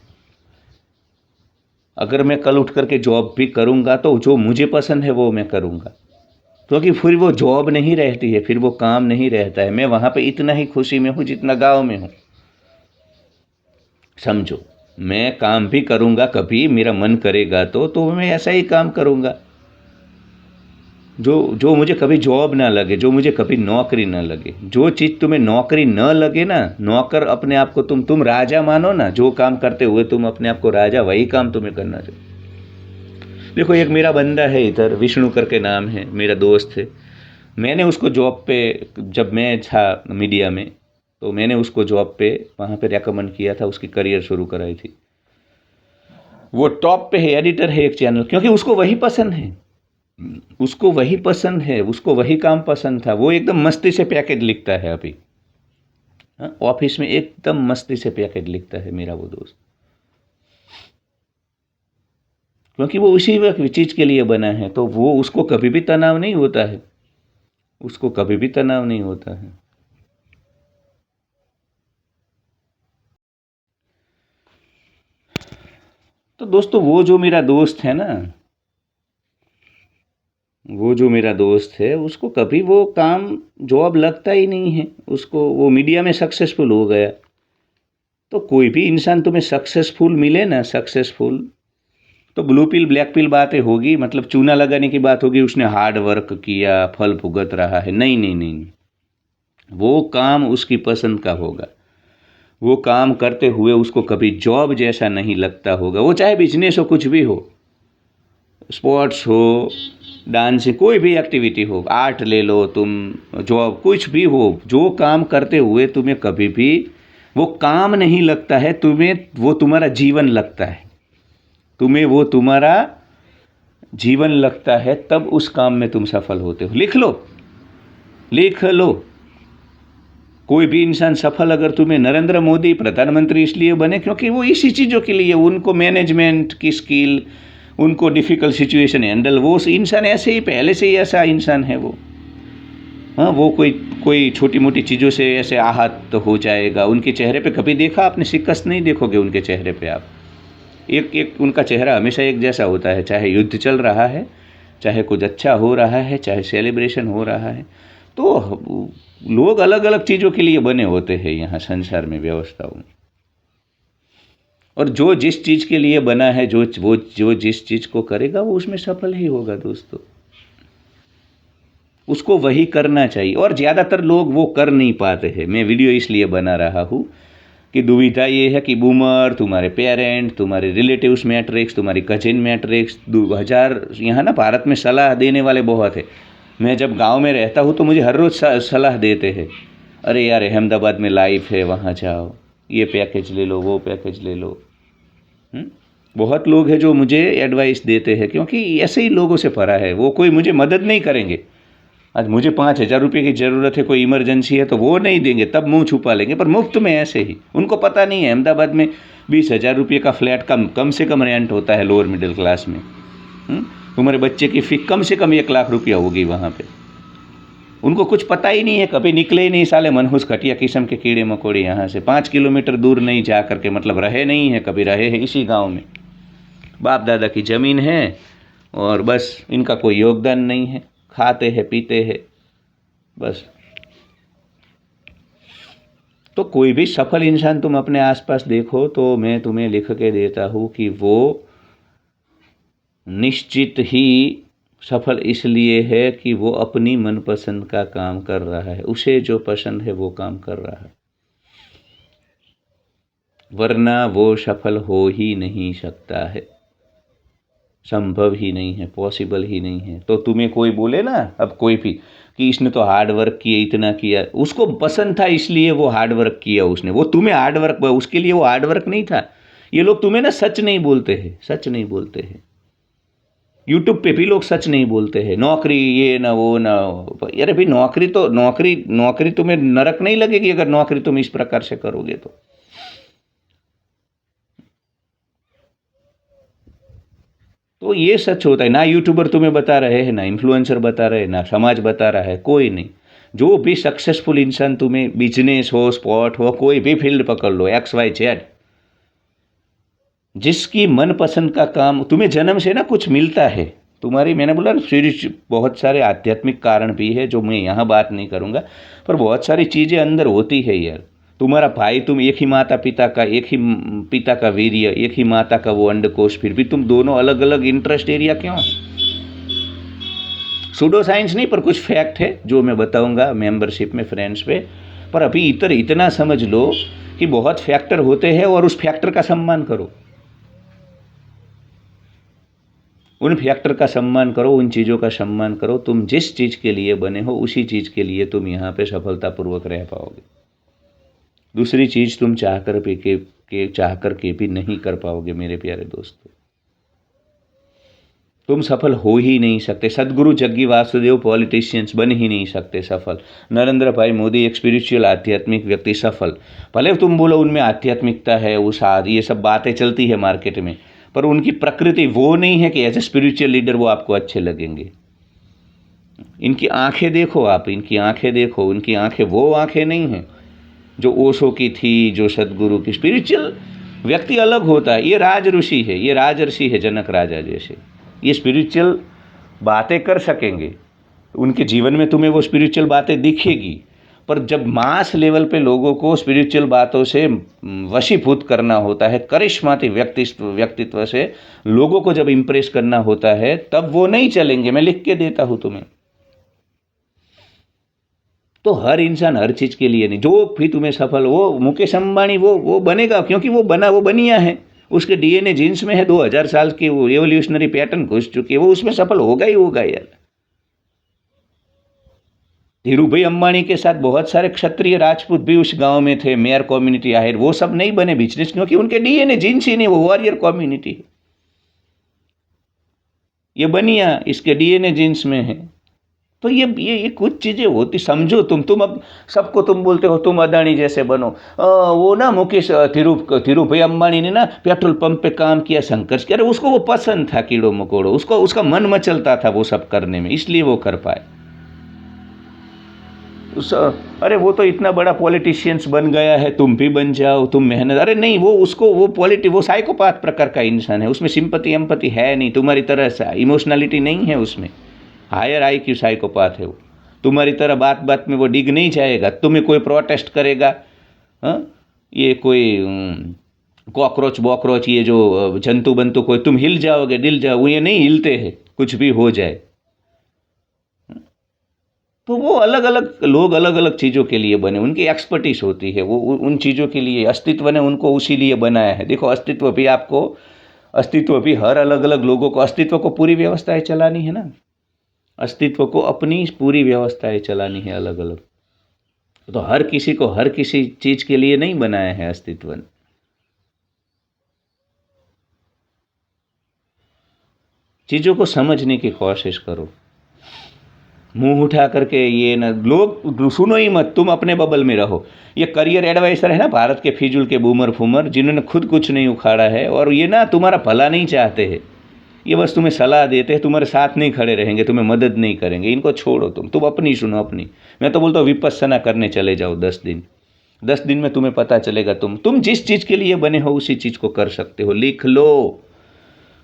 अगर मैं कल उठ करके जॉब भी करूँगा तो जो मुझे पसंद है वो मैं करूँगा, क्योंकि फिर वो जॉब नहीं रहती है, फिर वो काम नहीं रहता है। मैं वहाँ पे इतना ही खुशी में हूँ जितना गाँव में हूँ। समझो, मैं काम भी करूँगा, कभी मेरा मन करेगा तो मैं ऐसा ही काम करूँगा जो मुझे कभी जॉब ना लगे, जो मुझे कभी नौकरी ना लगे। जो चीज़ तुम्हें नौकरी न लगे ना, नौकर अपने आप को तुम राजा मानो ना, जो काम करते हुए तुम अपने आप को राजा, वही काम तुम्हें करना चाहिए। देखो, एक मेरा बंदा है इधर, विष्णु करके नाम है, मेरा दोस्त है। मैंने उसको जॉब पे, जब मैं था मीडिया में, तो मैंने उसको जॉब पे वहाँ पे रेकमेंड किया था, उसकी करियर शुरू कराई थी। वो टॉप पे है, एडिटर है एक चैनल, क्योंकि उसको वही पसंद है, उसको वही पसंद है, उसको वही काम पसंद था। वो एकदम मस्ती से पैकेज लिखता है अभी, ऑफिस में एकदम मस्ती से पैकेज लिखता है मेरा वो दोस्त, क्योंकि वो उसी चीज़ के लिए बना है। तो वो, उसको कभी भी तनाव नहीं होता है, उसको कभी भी तनाव नहीं होता है। तो दोस्तों, वो जो मेरा दोस्त है ना, वो जो मेरा दोस्त है, उसको कभी वो काम, जॉब लगता ही नहीं है उसको। वो मीडिया में सक्सेसफुल हो गया। तो कोई भी इंसान तुम्हें सक्सेसफुल मिले ना, सक्सेसफुल, तो ब्लू पिल ब्लैक पिल बातें होगी, मतलब चूना लगाने की बात होगी, उसने हार्ड वर्क किया, फल भुगत रहा है। नहीं नहीं नहीं, नहीं। वो काम उसकी पसंद का होगा, वो काम करते हुए उसको कभी जॉब जैसा नहीं लगता होगा। वो चाहे बिजनेस हो, कुछ भी हो, स्पोर्ट्स हो, डांस, कोई भी एक्टिविटी हो, आर्ट ले लो तुम, जॉब, कुछ भी हो, जो काम करते हुए तुम्हें कभी भी वो काम नहीं लगता है, तुम्हें वो तुम्हारा जीवन लगता है, तुम्हें वो तुम्हारा जीवन लगता है, तब उस काम में तुम सफल होते हो। लिख लो, लिख लो। कोई भी इंसान सफल, अगर तुम्हें नरेंद्र मोदी प्रधानमंत्री इसलिए बने क्योंकि वो इसी चीज़ों के लिए, उनको मैनेजमेंट की स्किल, उनको डिफ़िकल्ट सिचुएशन हैंडल, वो इंसान ऐसे ही, पहले से ही ऐसा इंसान है वो। हाँ, वो कोई छोटी मोटी चीज़ों से ऐसे आहत तो हो जाएगा। उनके चेहरे पे कभी देखा आपने शिकस्त नहीं देखोगे उनके चेहरे पे आप। एक एक उनका चेहरा हमेशा एक जैसा होता है, चाहे युद्ध चल रहा है, चाहे कुछ अच्छा हो रहा है, चाहे सेलिब्रेशन हो रहा है। तो लोग अलग अलग चीज़ों के लिए बने होते हैं यहाँ संसार में, व्यवस्थाओं में। और जो जिस चीज़ के लिए बना है, जो जिस चीज़ को करेगा, वो उसमें सफल ही होगा दोस्तों। उसको वही करना चाहिए, और ज़्यादातर लोग वो कर नहीं पाते हैं। मैं वीडियो इसलिए बना रहा हूँ कि दुविधा ये है कि बूमर, तुम्हारे पेरेंट, तुम्हारे रिलेटिव्स मैट्रिक्स, तुम्हारी कजिन मैट्रिक्स, 2000 यहाँ ना भारत में सलाह देने वाले बहुत है। मैं जब गांव में रहता हूँ तो मुझे हर रोज़ सलाह देते हैं, अरे यार अहमदाबाद में लाइफ है, वहाँ जाओ, ये पैकेज ले लो, वो पैकेज ले लो। बहुत लोग हैं जो मुझे एडवाइस देते हैं, क्योंकि ऐसे ही लोगों से भरा है। वो कोई मुझे मदद नहीं करेंगे। आज मुझे 5,000 रुपये की ज़रूरत है, कोई इमरजेंसी है, तो वो नहीं देंगे, तब मुंह छुपा लेंगे, पर मुफ्त में ऐसे ही। उनको पता नहीं है अहमदाबाद में 20,000 रुपये का फ्लैट कम से कम रेंट होता है लोअर मिडिल क्लास में। तुम्हारे बच्चे की फ़ी कम से कम 1,00,000 रुपया होगी वहाँ पे। उनको कुछ पता ही नहीं है, कभी निकले ही नहीं साले मनहूस घटिया किस्म के कीड़े मकोड़े। यहाँ से 5 किलोमीटर दूर नहीं जा करके, मतलब रहे नहीं है, कभी रहे हैं इसी गाँव में, बाप दादा की ज़मीन है, और बस इनका कोई योगदान नहीं है, खाते हैं पीते हैं बस। तो कोई भी सफल इंसान तुम अपने आसपास देखो तो मैं तुम्हें लिख के देता हूँ कि वो निश्चित ही सफल इसलिए है कि वो अपनी मनपसंद का काम कर रहा है, उसे जो पसंद है वो काम कर रहा है, वरना वो सफल हो ही नहीं सकता है, संभव ही नहीं है, पॉसिबल ही नहीं है। तो तुम्हें कोई बोले ना, अब कोई भी, कि इसने तो हार्ड वर्क किया, इतना किया, उसको पसंद था इसलिए वो हार्ड वर्क किया उसने, वो तुम्हें हार्ड वर्क, उसके लिए वो हार्ड वर्क नहीं था। ये लोग तुम्हें ना सच नहीं बोलते हैं, सच नहीं बोलते हैं। यूट्यूब पे भी लोग सच नहीं बोलते हैं, नौकरी ये ना वो ना। अरे भाई, नौकरी तो नौकरी नौकरी तुम्हें नरक नहीं लगेगी अगर नौकरी तुम इस प्रकार से करोगे तो ये सच होता है। ना यूट्यूबर तुम्हें बता रहे हैं, ना इन्फ्लुएंसर बता रहे हैं, ना समाज बता रहा है, कोई नहीं। जो भी सक्सेसफुल इंसान तुम्हें, बिजनेस हो, स्पोर्ट हो, कोई भी फील्ड पकड़ लो, XYZ, जिसकी मनपसंद का काम, तुम्हें जन्म से ना कुछ मिलता है। तुम्हारी, मैंने बोला ना, बहुत सारे आध्यात्मिक कारण भी है जो मैं यहाँ बात नहीं करूँगा, पर बहुत सारी चीज़ें अंदर होती है यार। तुम्हारा भाई, तुम एक ही माता पिता का, एक ही पिता का वीर्य, एक ही माता का वो अंडकोश, फिर भी तुम दोनों अलग अलग इंटरेस्ट एरिया क्यों? सूडो साइंस नहीं, पर कुछ फैक्ट है जो मैं बताऊंगा मेंबरशिप में, फ्रेंड्स पे। पर अभी इतना समझ लो कि बहुत फैक्टर होते हैं और उस फैक्टर का सम्मान करो, उन फैक्टर का सम्मान करो, उन चीज़ों का सम्मान करो। तुम जिस चीज़ के लिए बने हो उसी चीज़ के लिए तुम यहाँ पे सफलतापूर्वक रह पाओगे। दूसरी चीज़ तुम चाह कर के भी नहीं कर पाओगे मेरे प्यारे दोस्तों। तुम सफल हो ही नहीं सकते। सदगुरु जग्गी वासुदेव पॉलिटिशियंस बन ही नहीं सकते सफल। नरेंद्र भाई मोदी एक स्पिरिचुअल आध्यात्मिक व्यक्ति सफल। भले तुम बोलो उनमें आध्यात्मिकता है, ये सब बातें चलती है मार्केट में, पर उनकी प्रकृति वो नहीं है कि एज ए स्पिरिचुअल लीडर वो आपको अच्छे लगेंगे। इनकी आंखें देखो आप, इनकी आंखें देखो, उनकी आंखें वो आंखें नहीं हैं जो ओशो की थी, जो सदगुरु की। स्पिरिचुअल व्यक्ति अलग होता है। ये राज ऋषि है, ये राजर्षि है, जनक राजा जैसे। ये स्पिरिचुअल बातें कर सकेंगे, उनके जीवन में तुम्हें वो स्पिरिचुअल बातें दिखेगी। पर जब मास लेवल पे लोगों को स्पिरिचुअल बातों से वशीभूत करना होता है, करिश्माती व्यक्तित्व से लोगों को जब इम्प्रेस करना होता है, तब वो नहीं चलेंगे। मैं लिख के देता हूँ तुम्हें। तो हर इंसान हर चीज़ के लिए नहीं। जो भी तुम्हें सफल, वो मुकेश अंबानी वो बनेगा क्योंकि वो बनिया है, उसके डीएनए जीन्स में है। 2000 साल की वो एवोल्यूशनरी पैटर्न घुस चुकी है, वो उसमें सफल होगा ही होगा यार। धीरू भाई अंबानी के साथ बहुत सारे क्षत्रिय राजपूत भी उस गांव में थे, मेयर कम्युनिटी आहिर, वो सब नहीं बने बिजनेस क्योंकि उनके डीएनए जीन्स ही नहीं, वो वॉरियर कम्युनिटी है। ये बनिया इसके डीएनए जीन्स में है। तो ये कुछ चीज़ें होती, समझो तुम अब सबको तुम बोलते हो तुम अदानी जैसे बनो। वो ना मुकेश धीरू भाई अंबानी ने ना पेट्रोल पंप पे काम किया, संघर्ष किया। अरे उसको वो पसंद था, कीड़ो मकोड़ो, उसको उसका मन मचलता था वो सब करने में, इसलिए वो कर पाए। अरे वो तो इतना बड़ा पॉलिटिशियंस बन गया है, तुम भी बन जाओ, तुम मेहनत। अरे नहीं, वो साइकोपाथ प्रकार का इंसान है, उसमें सिंपैथी एम्पैथी है नहीं, तुम्हारी तरह इमोशनलिटी नहीं है उसमें। हायर IQ साइकोपाथ है वो। तुम्हारी तरह बात बात में वो डिग नहीं जाएगा। तुम्हें कोई प्रोटेस्ट करेगा, हाँ, ये कोई कॉकरोच बॉकरोच, ये जो जंतु बंतु, कोई तुम हिल जाओगे, डिल जाओ, वो ये नहीं हिलते हैं, कुछ भी हो जाए। तो वो अलग अलग लोग अलग अलग चीज़ों के लिए बने, उनकी एक्सपर्टीज होती है, वो उन चीज़ों के लिए अस्तित्व ने उनको उसी लिए बनाया है। देखो, अस्तित्व भी हर अलग अलग लोगों को, अस्तित्व को पूरी व्यवस्थाएं चलानी है ना, अस्तित्व को अपनी पूरी व्यवस्थाएं चलानी है अलग अलग। तो हर किसी को हर किसी चीज़ के लिए नहीं बनाया है अस्तित्व ने। चीज़ों को समझने की कोशिश करो। मुंह उठा करके ये ना, लोग सुनो ही मत, तुम अपने बबल में रहो। ये करियर एडवाइजर है ना, भारत के फिजूल के बूमर फूमर, जिन्होंने खुद कुछ नहीं उखाड़ा है, और ये ना तुम्हारा भला नहीं चाहते हैं, ये बस तुम्हें सलाह देते हैं, तुम्हारे साथ नहीं खड़े रहेंगे, तुम्हें मदद नहीं करेंगे। इनको छोड़ो, तुम अपनी सुनो अपनी। मैं तो बोलता हूँ विपस्सना करने चले जाओ 10 दिन। 10 दिन में तुम्हें पता चलेगा तुम जिस चीज़ के लिए बने हो उसी चीज़ को कर सकते हो। लिख लो।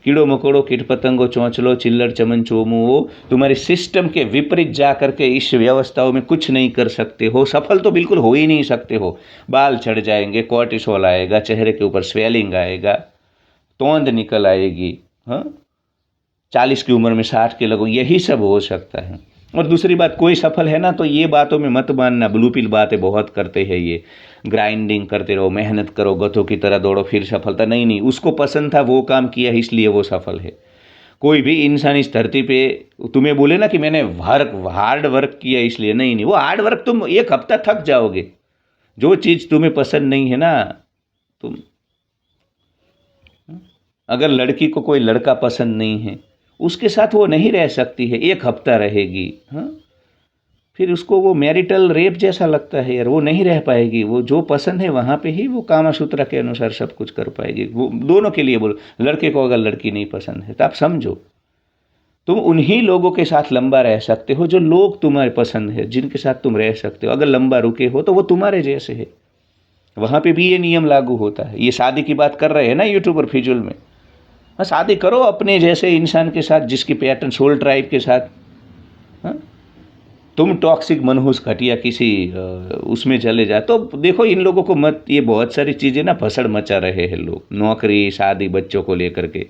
कीड़ो मकोड़ो, कीट पतंगो, चौंचलो, चिल्लड़ चमन चोमुओ, तुम्हारे सिस्टम के विपरीत जा करके इस व्यवस्थाओं में कुछ नहीं कर सकते हो। सफल तो बिल्कुल हो ही नहीं सकते हो। बाल चढ़ जाएंगे, कॉर्टिसोल आएगा, चेहरे के ऊपर स्वेलिंग आएगा, तोंद निकल आएगी, हाँ, 40 की उम्र में 60 के लगो, यही सब हो सकता है। और दूसरी बात, कोई सफल है ना तो ये बातों में मत मानना, ब्लू पिल बातें बहुत करते हैं ये, ग्राइंडिंग करते रहो, मेहनत करो, गधों की तरह दौड़ो फिर सफलता। नहीं नहीं, उसको पसंद था, वो काम किया, इसलिए वो सफल है। कोई भी इंसान इस धरती पे तुम्हें बोले ना कि मैंने हार्ड वर्क किया इसलिए, नहीं नहीं, वो हार्ड वर्क तुम 1 हफ्ता थक जाओगे। जो चीज़ तुम्हें पसंद नहीं है ना, तुम, अगर लड़की को कोई लड़का पसंद नहीं है, उसके साथ वो नहीं रह सकती है, 1 हफ्ता रहेगी, हाँ, फिर उसको वो मैरिटल रेप जैसा लगता है यार, वो नहीं रह पाएगी। वो जो पसंद है वहाँ पे ही वो कामसूत्र के अनुसार सब कुछ कर पाएगी। वो दोनों के लिए बोलो, लड़के को अगर लड़की नहीं पसंद है तो आप समझो, तुम उन्हीं लोगों के साथ लंबा रह सकते हो जो लोग तुम्हारे पसंद है, जिनके साथ तुम रह सकते हो। अगर लंबा रुके हो तो वो तुम्हारे जैसे है, वहाँ पे भी ये नियम लागू होता है। ये शादी की बात कर रहे हैं ना यूट्यूब पर फिजूल में, हाँ, शादी करो अपने जैसे इंसान के साथ, जिसकी पैटर्न सोल ट्राइब के साथ। हाँ, तुम टॉक्सिक मनहूस घटिया किसी उसमें चले जाए तो देखो, इन लोगों को मत, ये बहुत सारी चीज़ें ना भसड़ मचा रहे हैं लोग, नौकरी शादी बच्चों को लेकर के।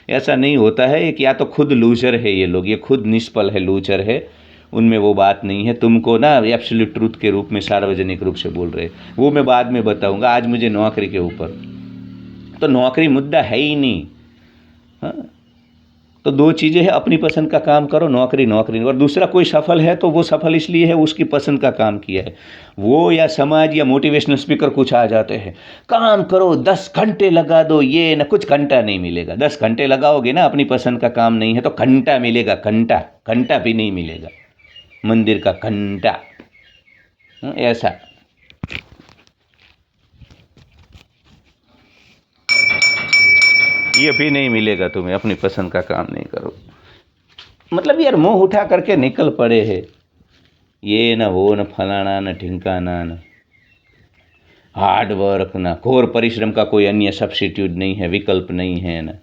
ऐसा नहीं होता है, एक या तो खुद लूजर है ये लोग, ये खुद निष्फल है, लूजर है, उनमें वो बात नहीं है। तुमको ना एब्सोल्यूट ट्रूथ के रूप में सार्वजनिक रूप से बोल रहे, वो मैं बाद में बताऊंगा। आज मुझे नौकरी के ऊपर, तो नौकरी मुद्दा है ही नहीं। हाँ, तो 2 चीज़ें हैं, अपनी पसंद का काम करो, नौकरी नौकरी। और दूसरा, कोई सफल है तो वो सफल इसलिए है उसकी पसंद का काम किया है। वो या समाज या मोटिवेशनल स्पीकर कुछ आ जाते हैं, काम करो 10 घंटे लगा दो, ये ना, कुछ घंटा नहीं मिलेगा। 10 घंटे लगाओगे ना, अपनी पसंद का काम नहीं है तो घंटा मिलेगा, घंटा, घंटा भी नहीं मिलेगा, मंदिर का घंटा, ऐसा। ये भी नहीं मिलेगा तुम्हें, अपनी पसंद का काम नहीं करो। मतलब यार मुंह उठा करके निकल पड़े हैं, ये न वो न फलाना न ढिंकाना, न हार्ड वर्क, न घोर परिश्रम का कोई अन्य सब्स्टिट्यूट नहीं है, विकल्प नहीं है न।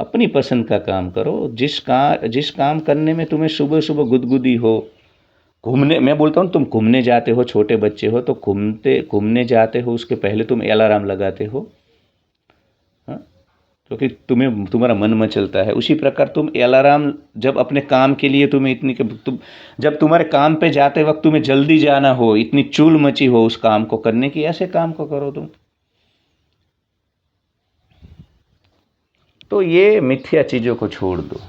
अपनी पसंद का काम करो, जिस काम करने में तुम्हें सुबह सुबह गुदगुदी हो। घूमने, मैं बोलता हूँ, तुम घूमने जाते हो, छोटे बच्चे हो तो घूमने जाते हो, उसके पहले तुम अलार्म लगाते हो, क्योंकि तुम्हारा मन मचलता है। उसी प्रकार तुम अलार्म, जब अपने काम के लिए तुम्हें इतनी, जब तुम्हारे काम पे जाते वक्त तुम्हें जल्दी जाना हो, इतनी चूल मची हो उस काम को करने की, ऐसे काम को करो तुम। तो ये मिथ्या चीज़ों को छोड़ दो।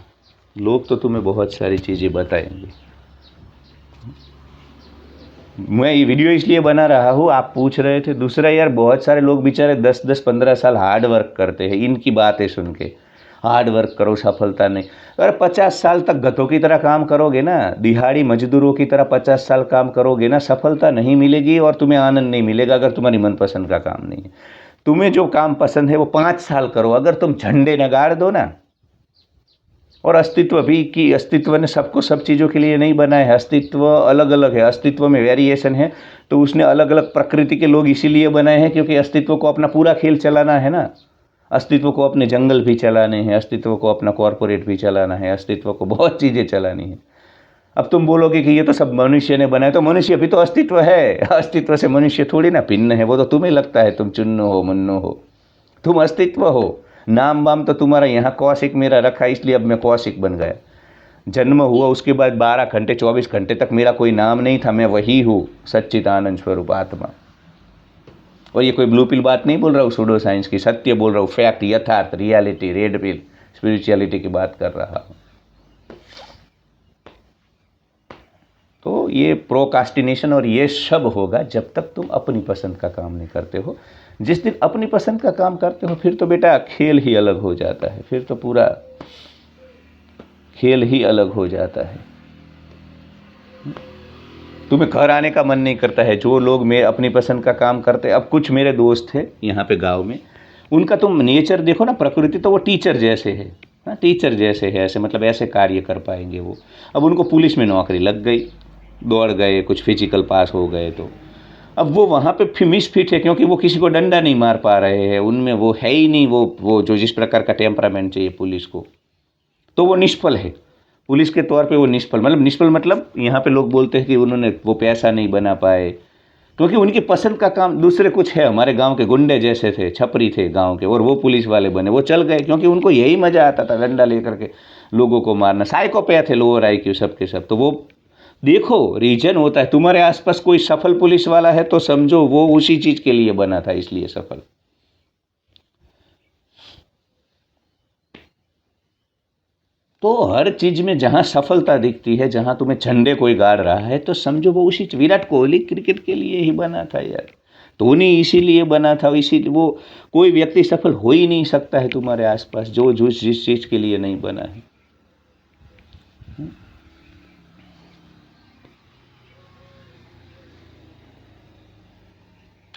लोग तो तुम्हें बहुत सारी चीज़ें बताएंगे। मैं ये वीडियो इसलिए बना रहा हूँ, आप पूछ रहे थे। दूसरा यार, बहुत सारे लोग बेचारे 10-10, 15 साल हार्ड वर्क करते हैं, इनकी बातें सुन के हार्ड वर्क करो, सफलता नहीं। अगर 50 साल तक गधों की तरह काम करोगे ना, दिहाड़ी मजदूरों की तरह 50 साल काम करोगे ना, सफलता नहीं मिलेगी और तुम्हें आनंद नहीं मिलेगा अगर तुम्हारी मनपसंद का काम नहीं है। तुम्हें जो काम पसंद है वो 5 साल करो। अगर तुम झंडे नगाड़ दो ना, और अस्तित्व भी, कि अस्तित्व ने सबको सब चीज़ों के लिए नहीं बनाया है, अस्तित्व अलग अलग है, अस्तित्व में वेरिएशन है। तो उसने अलग अलग प्रकृति के लोग इसीलिए बनाए हैं क्योंकि अस्तित्व को अपना पूरा खेल चलाना है ना। अस्तित्व को अपने जंगल भी चलाने हैं, अस्तित्व को अपना कॉरपोरेट भी चलाना है, अस्तित्व को बहुत चीज़ें चलानी है। अब तुम बोलोगे कि ये तो सब मनुष्य ने बनाया, तो मनुष्य भी तो अस्तित्व है, अस्तित्व से मनुष्य थोड़ी ना भिन्न है। वो तो तुम्हें लगता है तुम चुन्नो हो, मन्नो हो, तुम अस्तित्व हो। नाम वाम तो तुम्हारा यहाँ कौशिक मेरा रखा, इसलिए अब मैं कौशिक बन गया। जन्म हुआ उसके बाद 12 घंटे 24 घंटे तक मेरा कोई नाम नहीं था, मैं वही हूँ, सच्चिदानंद स्वरूप आत्मा। और ये कोई ब्लू पिल बात नहीं बोल रहा हूँ, सूडो साइंस की, सत्य बोल रहा हूँ, फैक्ट, यथार्थ, रियलिटी, रेड पिल, स्पिरिचुअलिटी की बात कर रहा हूँ। तो ये प्रोकास्टिनेशन और ये सब होगा जब तक तुम अपनी पसंद का काम नहीं करते हो। जिस दिन अपनी पसंद का काम करते हो, फिर तो बेटा खेल ही अलग हो जाता है, फिर तो पूरा खेल ही अलग हो जाता है। तुम्हें घर आने का मन नहीं करता है। जो लोग मैं अपनी पसंद का काम करते, अब कुछ मेरे दोस्त हैं यहाँ पे गांव में, उनका तुम नेचर देखो ना, प्रकृति तो वो टीचर जैसे है, हाँ, टीचर जैसे है, ऐसे मतलब ऐसे कार्य कर पाएंगे वो। अब उनको पुलिस में नौकरी लग गई, दौड़ गए, कुछ फिजिकल पास हो गए, तो अब वो वहाँ पे मिसफिट है क्योंकि वो किसी को डंडा नहीं मार पा रहे हैं, उनमें वो है ही नहीं, वो जो जिस प्रकार का टेम्परामेंट चाहिए पुलिस को, तो वो निष्फल है। पुलिस के तौर पे वो निष्फल, मतलब यहाँ पे लोग बोलते हैं कि उन्होंने वो पैसा नहीं बना पाए क्योंकि उनकी पसंद का काम दूसरे कुछ है। हमारे गांव के गुंडे जैसे थे, छपरी थे गांव के, और वो पुलिस वाले बने, वो चल गए क्योंकि उनको यही मज़ा आता था, डंडा लेकर के लोगों को मारना। साइकोपैथ है, लोअर IQ सबके सब। तो वो देखो, रीजन होता है। तुम्हारे आसपास कोई सफल पुलिस वाला है तो समझो वो उसी चीज़ के लिए बना था, इसलिए सफल। तो हर चीज में जहां सफलता दिखती है, जहां तुम्हें झंडे कोई गाड़ रहा है, तो समझो वो उसी, विराट कोहली क्रिकेट के लिए ही बना था यार। तो नहीं इसीलिए बना था, इसीलिए वो कोई व्यक्ति सफल हो ही नहीं सकता है तुम्हारे आसपास जो जिस चीज के लिए नहीं बना है।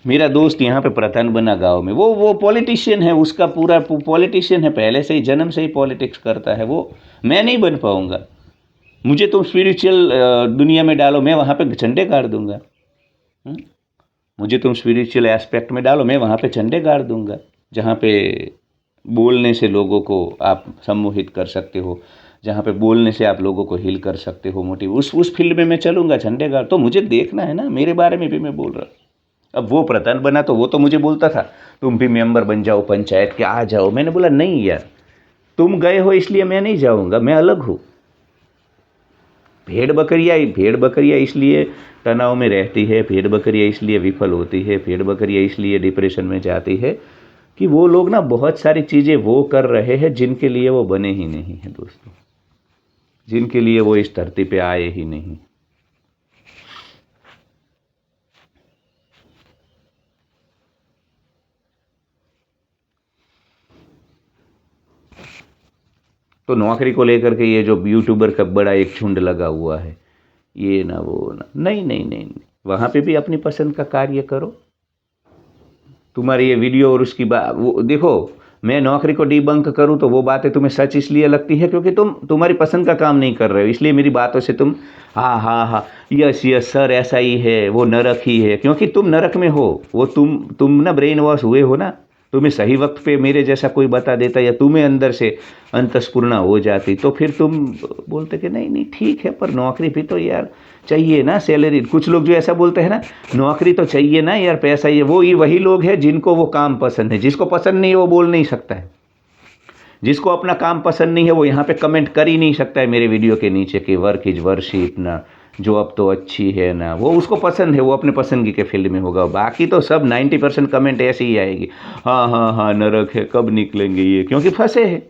मेरा दोस्त यहाँ पे प्रधान बना गांव में, वो पॉलिटिशियन है, उसका पूरा पॉलिटिशियन है, पहले से ही जन्म से ही पॉलिटिक्स करता है वो। मैं नहीं बन पाऊंगा। मुझे तुम स्पिरिचुअल दुनिया में डालो, मैं वहाँ पे झंडे गाड़ दूंगा। मुझे तुम स्पिरिचुअल एस्पेक्ट में डालो, मैं वहाँ पे झंडे गाड़ दूंगा, जहाँ पे बोलने से लोगों को आप सम्मोहित कर सकते हो, जहाँ पे बोलने से आप लोगों को हील कर सकते हो, मोटिव उस फील्ड में मैं चलूंगा, झंडे गाड़। तो मुझे देखना है ना, मेरे बारे में भी मैं बोल रहा हूँ। अब वो प्रधान बना तो वो तो मुझे बोलता था तुम भी मेंबर बन जाओ पंचायत के, आ जाओ। मैंने बोला नहीं यार, तुम गए हो इसलिए मैं नहीं जाऊंगा, मैं अलग हूँ। भेड़ बकरियाँ इसलिए तनाव में रहती है, भेड़ बकरियाँ इसलिए विफल होती है, भेड़ बकरियाँ इसलिए डिप्रेशन में जाती है कि वो लोग ना बहुत सारी चीज़ें वो कर रहे हैं जिनके लिए वो बने ही नहीं हैं दोस्तों, जिनके लिए वो इस धरती पे आए ही नहीं। तो नौकरी को लेकर के ये जो यूट्यूबर का बड़ा एक झुंड लगा हुआ है, ये ना वो ना, नहीं नहीं नहीं, नहीं। वहाँ पे भी अपनी पसंद का कार्य करो। तुम्हारी ये वीडियो और उसकी बात वो देखो, मैं नौकरी को डीबंक करूँ तो वो बातें तुम्हें सच इसलिए लगती है क्योंकि तुम्हारी पसंद का काम नहीं कर रहे हो, इसलिए मेरी बातों से तुम हाँ हाँ हाँ यस यस सर ऐसा ही है, वो नरक ही है, क्योंकि तुम नरक में हो। वो तुम ना ब्रेन वॉश हुए हो ना। तुम्हें सही वक्त पे मेरे जैसा कोई बता देता या तुम्हें अंदर से अंतस्फुरणा हो जाती तो फिर तुम बोलते कि नहीं नहीं ठीक है, पर नौकरी भी तो यार चाहिए ना, सैलरी। कुछ लोग जो ऐसा बोलते हैं ना, नौकरी तो चाहिए ना यार, पैसा ये वो, ये वही लोग हैं जिनको वो काम पसंद है। जिसको पसंद नहीं है वो बोल नहीं सकता है। जिसको अपना काम पसंद नहीं है वो यहाँ पे कमेंट कर ही नहीं सकता है मेरे वीडियो के नीचे कि वर्क इज वर्शिप ना, जो अब तो अच्छी है ना, वो उसको पसंद है, वो अपने पसंदगी के फील्ड में होगा। बाकी तो सब 90% कमेंट ऐसे ही आएगी, हाँ हाँ हाँ नरक है, कब निकलेंगे ये, क्योंकि फंसे हैं।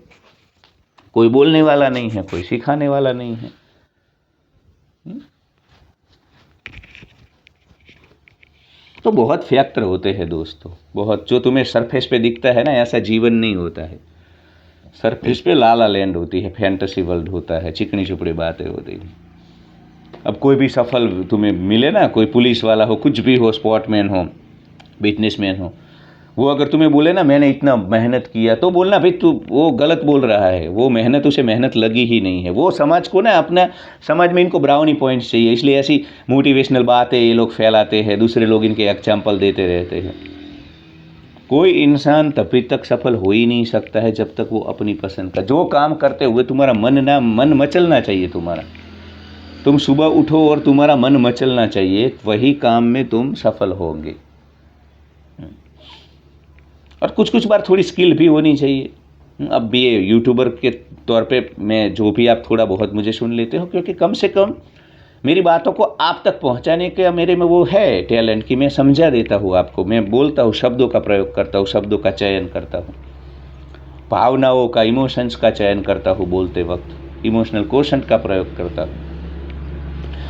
कोई बोलने वाला नहीं है, कोई सिखाने वाला नहीं है। तो बहुत फैक्टर होते हैं दोस्तों, बहुत। जो तुम्हें सरफेस पे दिखता है ना, ऐसा जीवन नहीं होता है। सरफेस पे लाला लैंड होती है, फैंटेसी वर्ल्ड होता है, चिकनी चुपड़ी बातें होती हैं। अब कोई भी सफल तुम्हें मिले ना, कोई पुलिस वाला हो, कुछ भी हो, स्पोर्टमैन हो, बिजनेसमैन हो, वो अगर तुम्हें बोले ना मैंने इतना मेहनत किया, तो बोलना भाई तू वो गलत बोल रहा है, वो मेहनत उसे मेहनत लगी ही नहीं है। वो समाज को ना, अपना समाज में इनको ब्राउनी पॉइंट्स चाहिए, इसलिए ऐसी मोटिवेशनल बातें ये लोग फैलाते हैं, दूसरे लोग इनके एग्जाम्पल देते रहते हैं। कोई इंसान तभी तक सफल हो ही नहीं सकता है जब तक वो अपनी पसंद का जो काम करते हुए तुम्हारा मन मचलना चाहिए। तुम्हारा तुम सुबह उठो और तुम्हारा मन मचलना चाहिए, वही काम में तुम सफल होंगे। और कुछ कुछ बार थोड़ी स्किल भी होनी चाहिए। अब भी ये यूट्यूबर के तौर पे मैं जो भी आप थोड़ा बहुत मुझे सुन लेते हो, क्योंकि कम से कम मेरी बातों को आप तक पहुंचाने का मेरे में वो है टैलेंट कि मैं समझा देता हूँ आपको। मैं बोलता हूँ, शब्दों का प्रयोग करता हूँ, शब्दों का चयन करता हूँ, भावनाओं का, इमोशंस का चयन करता हूँ, बोलते वक्त इमोशनल कोशंट का प्रयोग करता हूँ।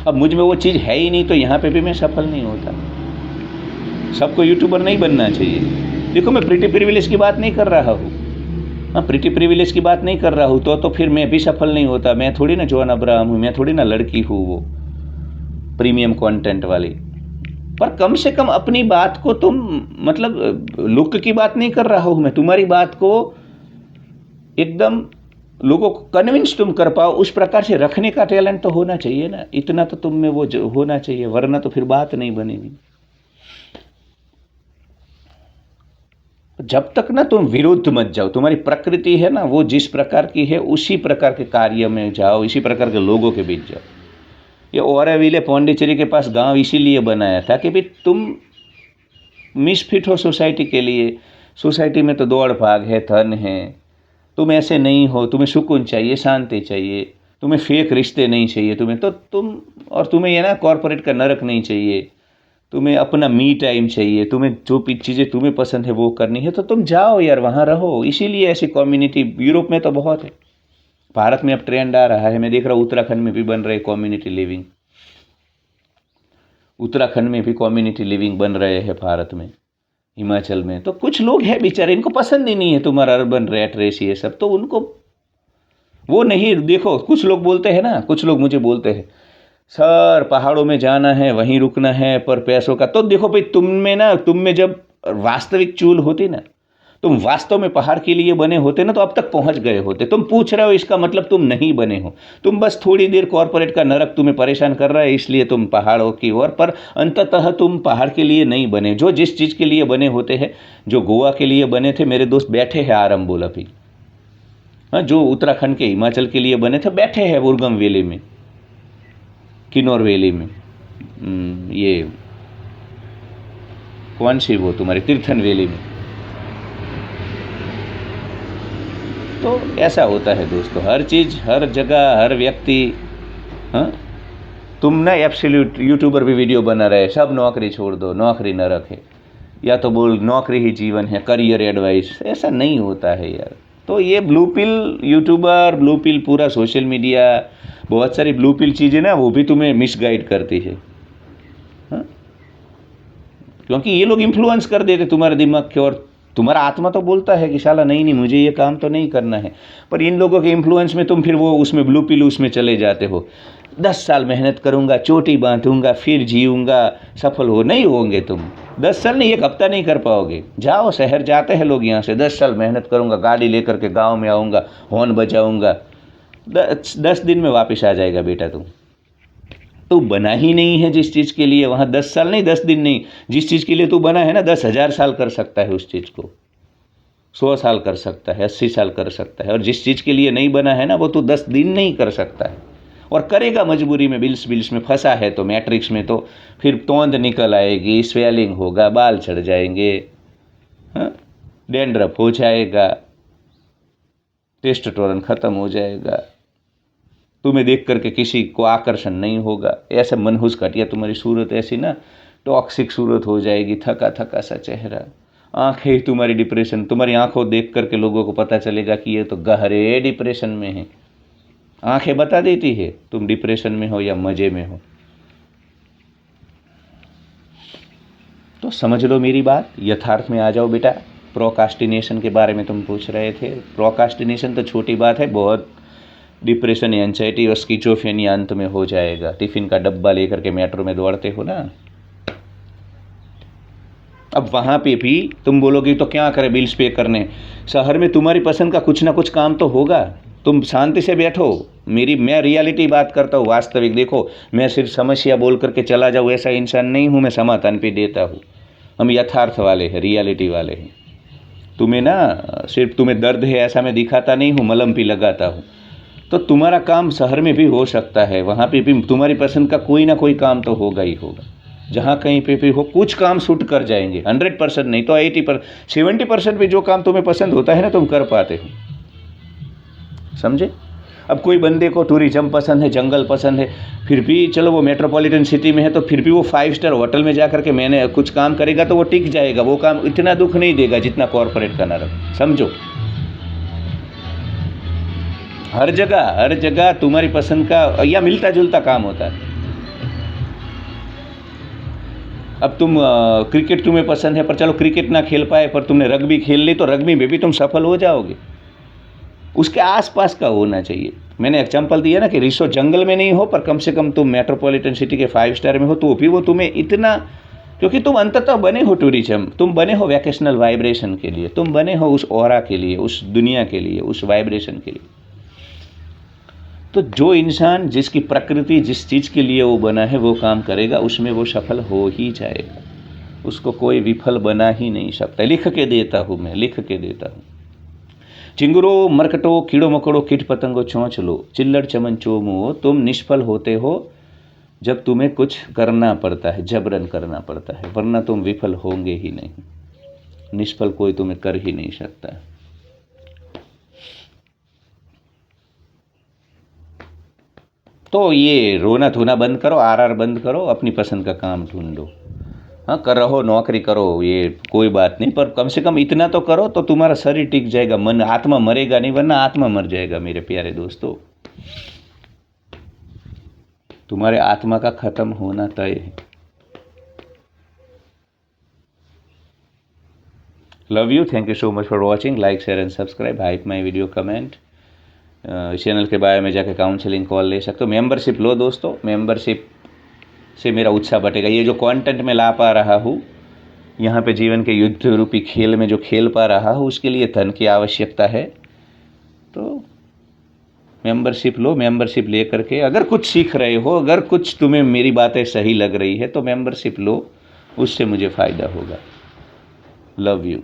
अब मुझ में वो चीज़ है ही नहीं तो यहाँ पे भी मैं सफल नहीं होता। सबको यूट्यूबर नहीं बनना चाहिए। देखो मैं प्रीटी प्रिविलेज की बात नहीं कर रहा हूँ, हाँ प्रीटी प्रिविलेज की बात नहीं कर रहा हूँ, तो फिर मैं भी सफल नहीं होता। मैं थोड़ी ना जॉन अब्राहम हूँ, मैं थोड़ी ना लड़की हूँ वो प्रीमियम कंटेंट वाली। पर कम से कम अपनी बात को तुम, मतलब लुक की बात नहीं कर रहा हूँ मैं, तुम्हारी बात को एकदम लोगों को कन्विंस तुम कर पाओ उस प्रकार से रखने का टैलेंट तो होना चाहिए ना। इतना तो तुम में वो होना चाहिए, वरना तो फिर बात नहीं बनेगी। जब तक ना तुम विरुद्ध मत जाओ, तुम्हारी प्रकृति है ना वो जिस प्रकार की है उसी प्रकार के कार्य में जाओ, इसी प्रकार के लोगों के बीच जाओ। ये ओराविले पौंडीचेरी के पास गांव इसीलिए बनाया था कि भाई तुम मिसफिट हो सोसाइटी के लिए। सोसाइटी में तो दौड़ भाग है, धन है, तुम ऐसे नहीं हो, तुम्हें सुकून चाहिए, शांति चाहिए, तुम्हें फेक रिश्ते नहीं चाहिए, तुम्हें तो तुम्हें ये ना कॉर्पोरेट का नरक नहीं चाहिए, तुम्हें अपना मी टाइम चाहिए, तुम्हें जो चीज़ें तुम्हें पसंद है वो करनी है, तो तुम जाओ यार वहाँ रहो। इसीलिए ऐसी कम्युनिटी यूरोप में तो बहुत है, भारत में अब ट्रेंड आ रहा है, मैं देख रहा हूँ उत्तराखंड में भी बन रहे कम्युनिटी लिविंग। उत्तराखंड में भी कम्युनिटी लिविंग बन रहे हैं भारत में, हिमाचल में। तो कुछ लोग हैं बेचारे, इनको पसंद ही नहीं है तुम्हारा अर्बन रैट रेस ये सब, तो उनको वो नहीं। देखो कुछ लोग बोलते हैं ना, कुछ लोग मुझे बोलते हैं सर पहाड़ों में जाना है, वहीं रुकना है, पर पैसों का। तो देखो भाई, तुम में जब वास्तविक चूल होती ना, तुम वास्तव में पहाड़ के लिए बने होते ना, तो अब तक पहुंच गए होते। तुम पूछ रहे हो, इसका मतलब तुम नहीं बने हो। तुम बस थोड़ी देर कॉर्पोरेट का नरक तुम्हें परेशान कर रहा है, इसलिए तुम पहाड़ों की ओर, पर अंततः तुम पहाड़ के लिए नहीं बने। जो जिस चीज़ के लिए बने होते हैं, जो गोवा के लिए बने थे, मेरे दोस्त बैठे हैं आरंबोल अभी। हाँ, जो उत्तराखंड के हिमाचल के लिए बने थे, बैठे हैं उर्गम वैली में, किन्नौर वैली में, ये कौन सी वो तुम्हारी तीर्थन वैली में। तो ऐसा होता है दोस्तों, हर चीज़, हर जगह, हर व्यक्ति। हाँ, तुम ना एब्सोल्यूट यूट्यूबर भी वीडियो बना रहे, सब नौकरी छोड़ दो, नौकरी नरक है, या तो बोल नौकरी ही जीवन है, करियर एडवाइस। ऐसा नहीं होता है यार। तो ये blue pill YouTuber, blue pill पूरा सोशल मीडिया, बहुत सारी ब्लू पिल चीज़ें ना, वो भी तुम्हें मिसगाइड करती है। हाँ? क्योंकि ये लोग इन्फ्लुएंस कर देते तुम्हारे दिमाग के, और तुम्हारा आत्मा तो बोलता है कि शाला नहीं मुझे ये काम तो नहीं करना है, पर इन लोगों के इन्फ्लुएंस में तुम फिर वो उसमें ब्लू पिल उसमें चले जाते हो। 10 साल मेहनत करूँगा, चोटी बांधूंगा, फिर जीऊँगा, सफल हो नहीं होंगे तुम। 10 साल नहीं, 1 हफ्ता नहीं कर पाओगे। जाओ, शहर जाते हैं लोग यहाँ से, 10 साल मेहनत करूँगा, गाड़ी लेकर के गाँव में आऊँगा, हॉर्न बजाऊँगा, 10 दिन में वापस आ जाएगा बेटा तुम। तो बना ही नहीं है जिस चीज़ के लिए, वहाँ 10 साल नहीं, 10 दिन नहीं, जिस चीज़ के लिए तू बना है ना, 10,000 साल कर सकता है उस चीज़ को, 100 साल कर सकता है, 80 साल कर सकता है। और जिस चीज़ के लिए नहीं बना है ना, वो तू 10 दिन नहीं कर सकता है, और करेगा मजबूरी में। बिल्स में फंसा है तो, मैट्रिक्स में, तो फिर तोंद निकल आएगी, स्वेलिंग होगा, बाल चढ़ जाएंगे, हाँ, डैंड्रफ हो जाएगा, टेस्टोस्टेरोन खत्म हो जाएगा, तुम्हें देख करके किसी को आकर्षण नहीं होगा, ऐसे मनहूस घटिया तुम्हारी सूरत, ऐसी ना टॉक्सिक सूरत हो जाएगी, थका थका सा चेहरा, आंखें तुम्हारी डिप्रेशन, तुम्हारी आंखों देख करके लोगों को पता चलेगा कि ये तो गहरे डिप्रेशन में है। आंखें बता देती है तुम डिप्रेशन में हो या मजे में हो। तो समझ लो मेरी बात, यथार्थ में आ जाओ बेटा। प्रोकास्टिनेशन के बारे में तुम पूछ रहे थे। प्रोकास्टिनेशन तो छोटी बात है, बहुत डिप्रेशन, एंजाइटी और स्किज़ोफ्रेनिया अंत में हो जाएगा। टिफ़िन का डब्बा लेकर के मेट्रो में दौड़ते हो ना, अब वहाँ पे भी तुम बोलोगे तो क्या करें, बिल्स पे करने। शहर में तुम्हारी पसंद का कुछ ना कुछ काम तो होगा, तुम शांति से बैठो। मैं रियलिटी बात करता हूँ, वास्तविक। देखो, मैं सिर्फ समस्या बोल करके चला जाऊँ ऐसा इंसान नहीं हूँ, मैं समाधान पे देता हूँ। हम यथार्थ वाले हैं, रियलिटी वाले हैं। तुम्हें ना सिर्फ तुम्हें दर्द है ऐसा मैं दिखाता नहीं हूँ, मलम भी लगाता हूँ। तो तुम्हारा काम शहर में भी हो सकता है, वहाँ पे भी तुम्हारी पसंद का कोई ना कोई काम तो होगा ही होगा। जहाँ कहीं पे भी हो, कुछ काम सूट कर जाएंगे, 100% नहीं तो 80%, 70% भी जो काम तुम्हें पसंद होता है ना, तुम कर पाते हो। समझे? अब कोई बंदे को टूरिज्म पसंद है, जंगल पसंद है, फिर भी चलो वो मेट्रोपॉलिटन सिटी में है, तो फिर भी वो 5 स्टार होटल में जा करके मैंने कुछ काम करेगा तो वो टिक जाएगा। वो काम इतना दुख नहीं देगा जितना कॉरपोरेट का नरक। समझो, हर जगह तुम्हारी पसंद का या मिलता जुलता काम होता है। अब तुम क्रिकेट तुम्हें पसंद है, पर चलो क्रिकेट ना खेल पाए, पर तुमने रग्बी खेल ली, तो रग्बी में भी तुम सफल हो जाओगे। उसके आसपास का होना चाहिए। मैंने एग्जाम्पल दिया ना कि रिसोर्ट जंगल में नहीं हो, पर कम से कम तुम मेट्रोपॉलिटन सिटी के 5 स्टार में हो, तो भी वो तुम्हें इतना, क्योंकि तुम अंततः बने हो टूरिज्म, तुम बने हो वैकेशनल वाइब्रेशन के लिए, तुम बने हो उस ऑरा के लिए, उस दुनिया के लिए, उस वाइब्रेशन के लिए। तो जो इंसान, जिसकी प्रकृति जिस चीज़ के लिए वो बना है वो काम करेगा, उसमें वो सफल हो ही जाएगा। उसको कोई विफल बना ही नहीं सकता। लिख के देता हूँ मैं, लिख के देता हूँ। चिंगुरो मरकटो कीड़ो मकोड़ो कीट पतंगो चोंच लो, चिल्लड़ चमन चोमो, तुम निष्फल होते हो जब तुम्हें कुछ करना पड़ता है, जबरन करना पड़ता है, वरना तुम विफल होंगे ही नहीं। निष्फल कोई तुम्हें कर ही नहीं सकता। तो ये रोना धोना बंद करो, आरआर बंद करो, अपनी पसंद का काम ढूंढो। हाँ, कर रहो, नौकरी करो, ये कोई बात नहीं, पर कम से कम इतना तो करो तो तुम्हारा शरीर टिक जाएगा, मन, आत्मा मरेगा नहीं, वरना आत्मा मर जाएगा मेरे प्यारे दोस्तों। तुम्हारे आत्मा का खत्म होना तय है। Love you, thank you so much for watching, like share and subscribe, hype my video, comment. Channel के बारे में जाकर काउंसलिंग कॉल ले सकते हो। मेंबरशिप लो दोस्तों, मेंबरशिप से मेरा उत्साह बढ़ेगा। ये जो कंटेंट मैं ला पा रहा हूँ यहाँ पे जीवन के युद्ध रूपी खेल में जो खेल पा रहा हूँ उसके लिए धन की आवश्यकता है। तो मेंबरशिप लो, मेंबरशिप ले करके अगर कुछ सीख रहे हो, अगर कुछ तुम्हें मेरी बातें सही लग रही है तो मेंबरशिप लो, उससे मुझे फ़ायदा होगा। Love you.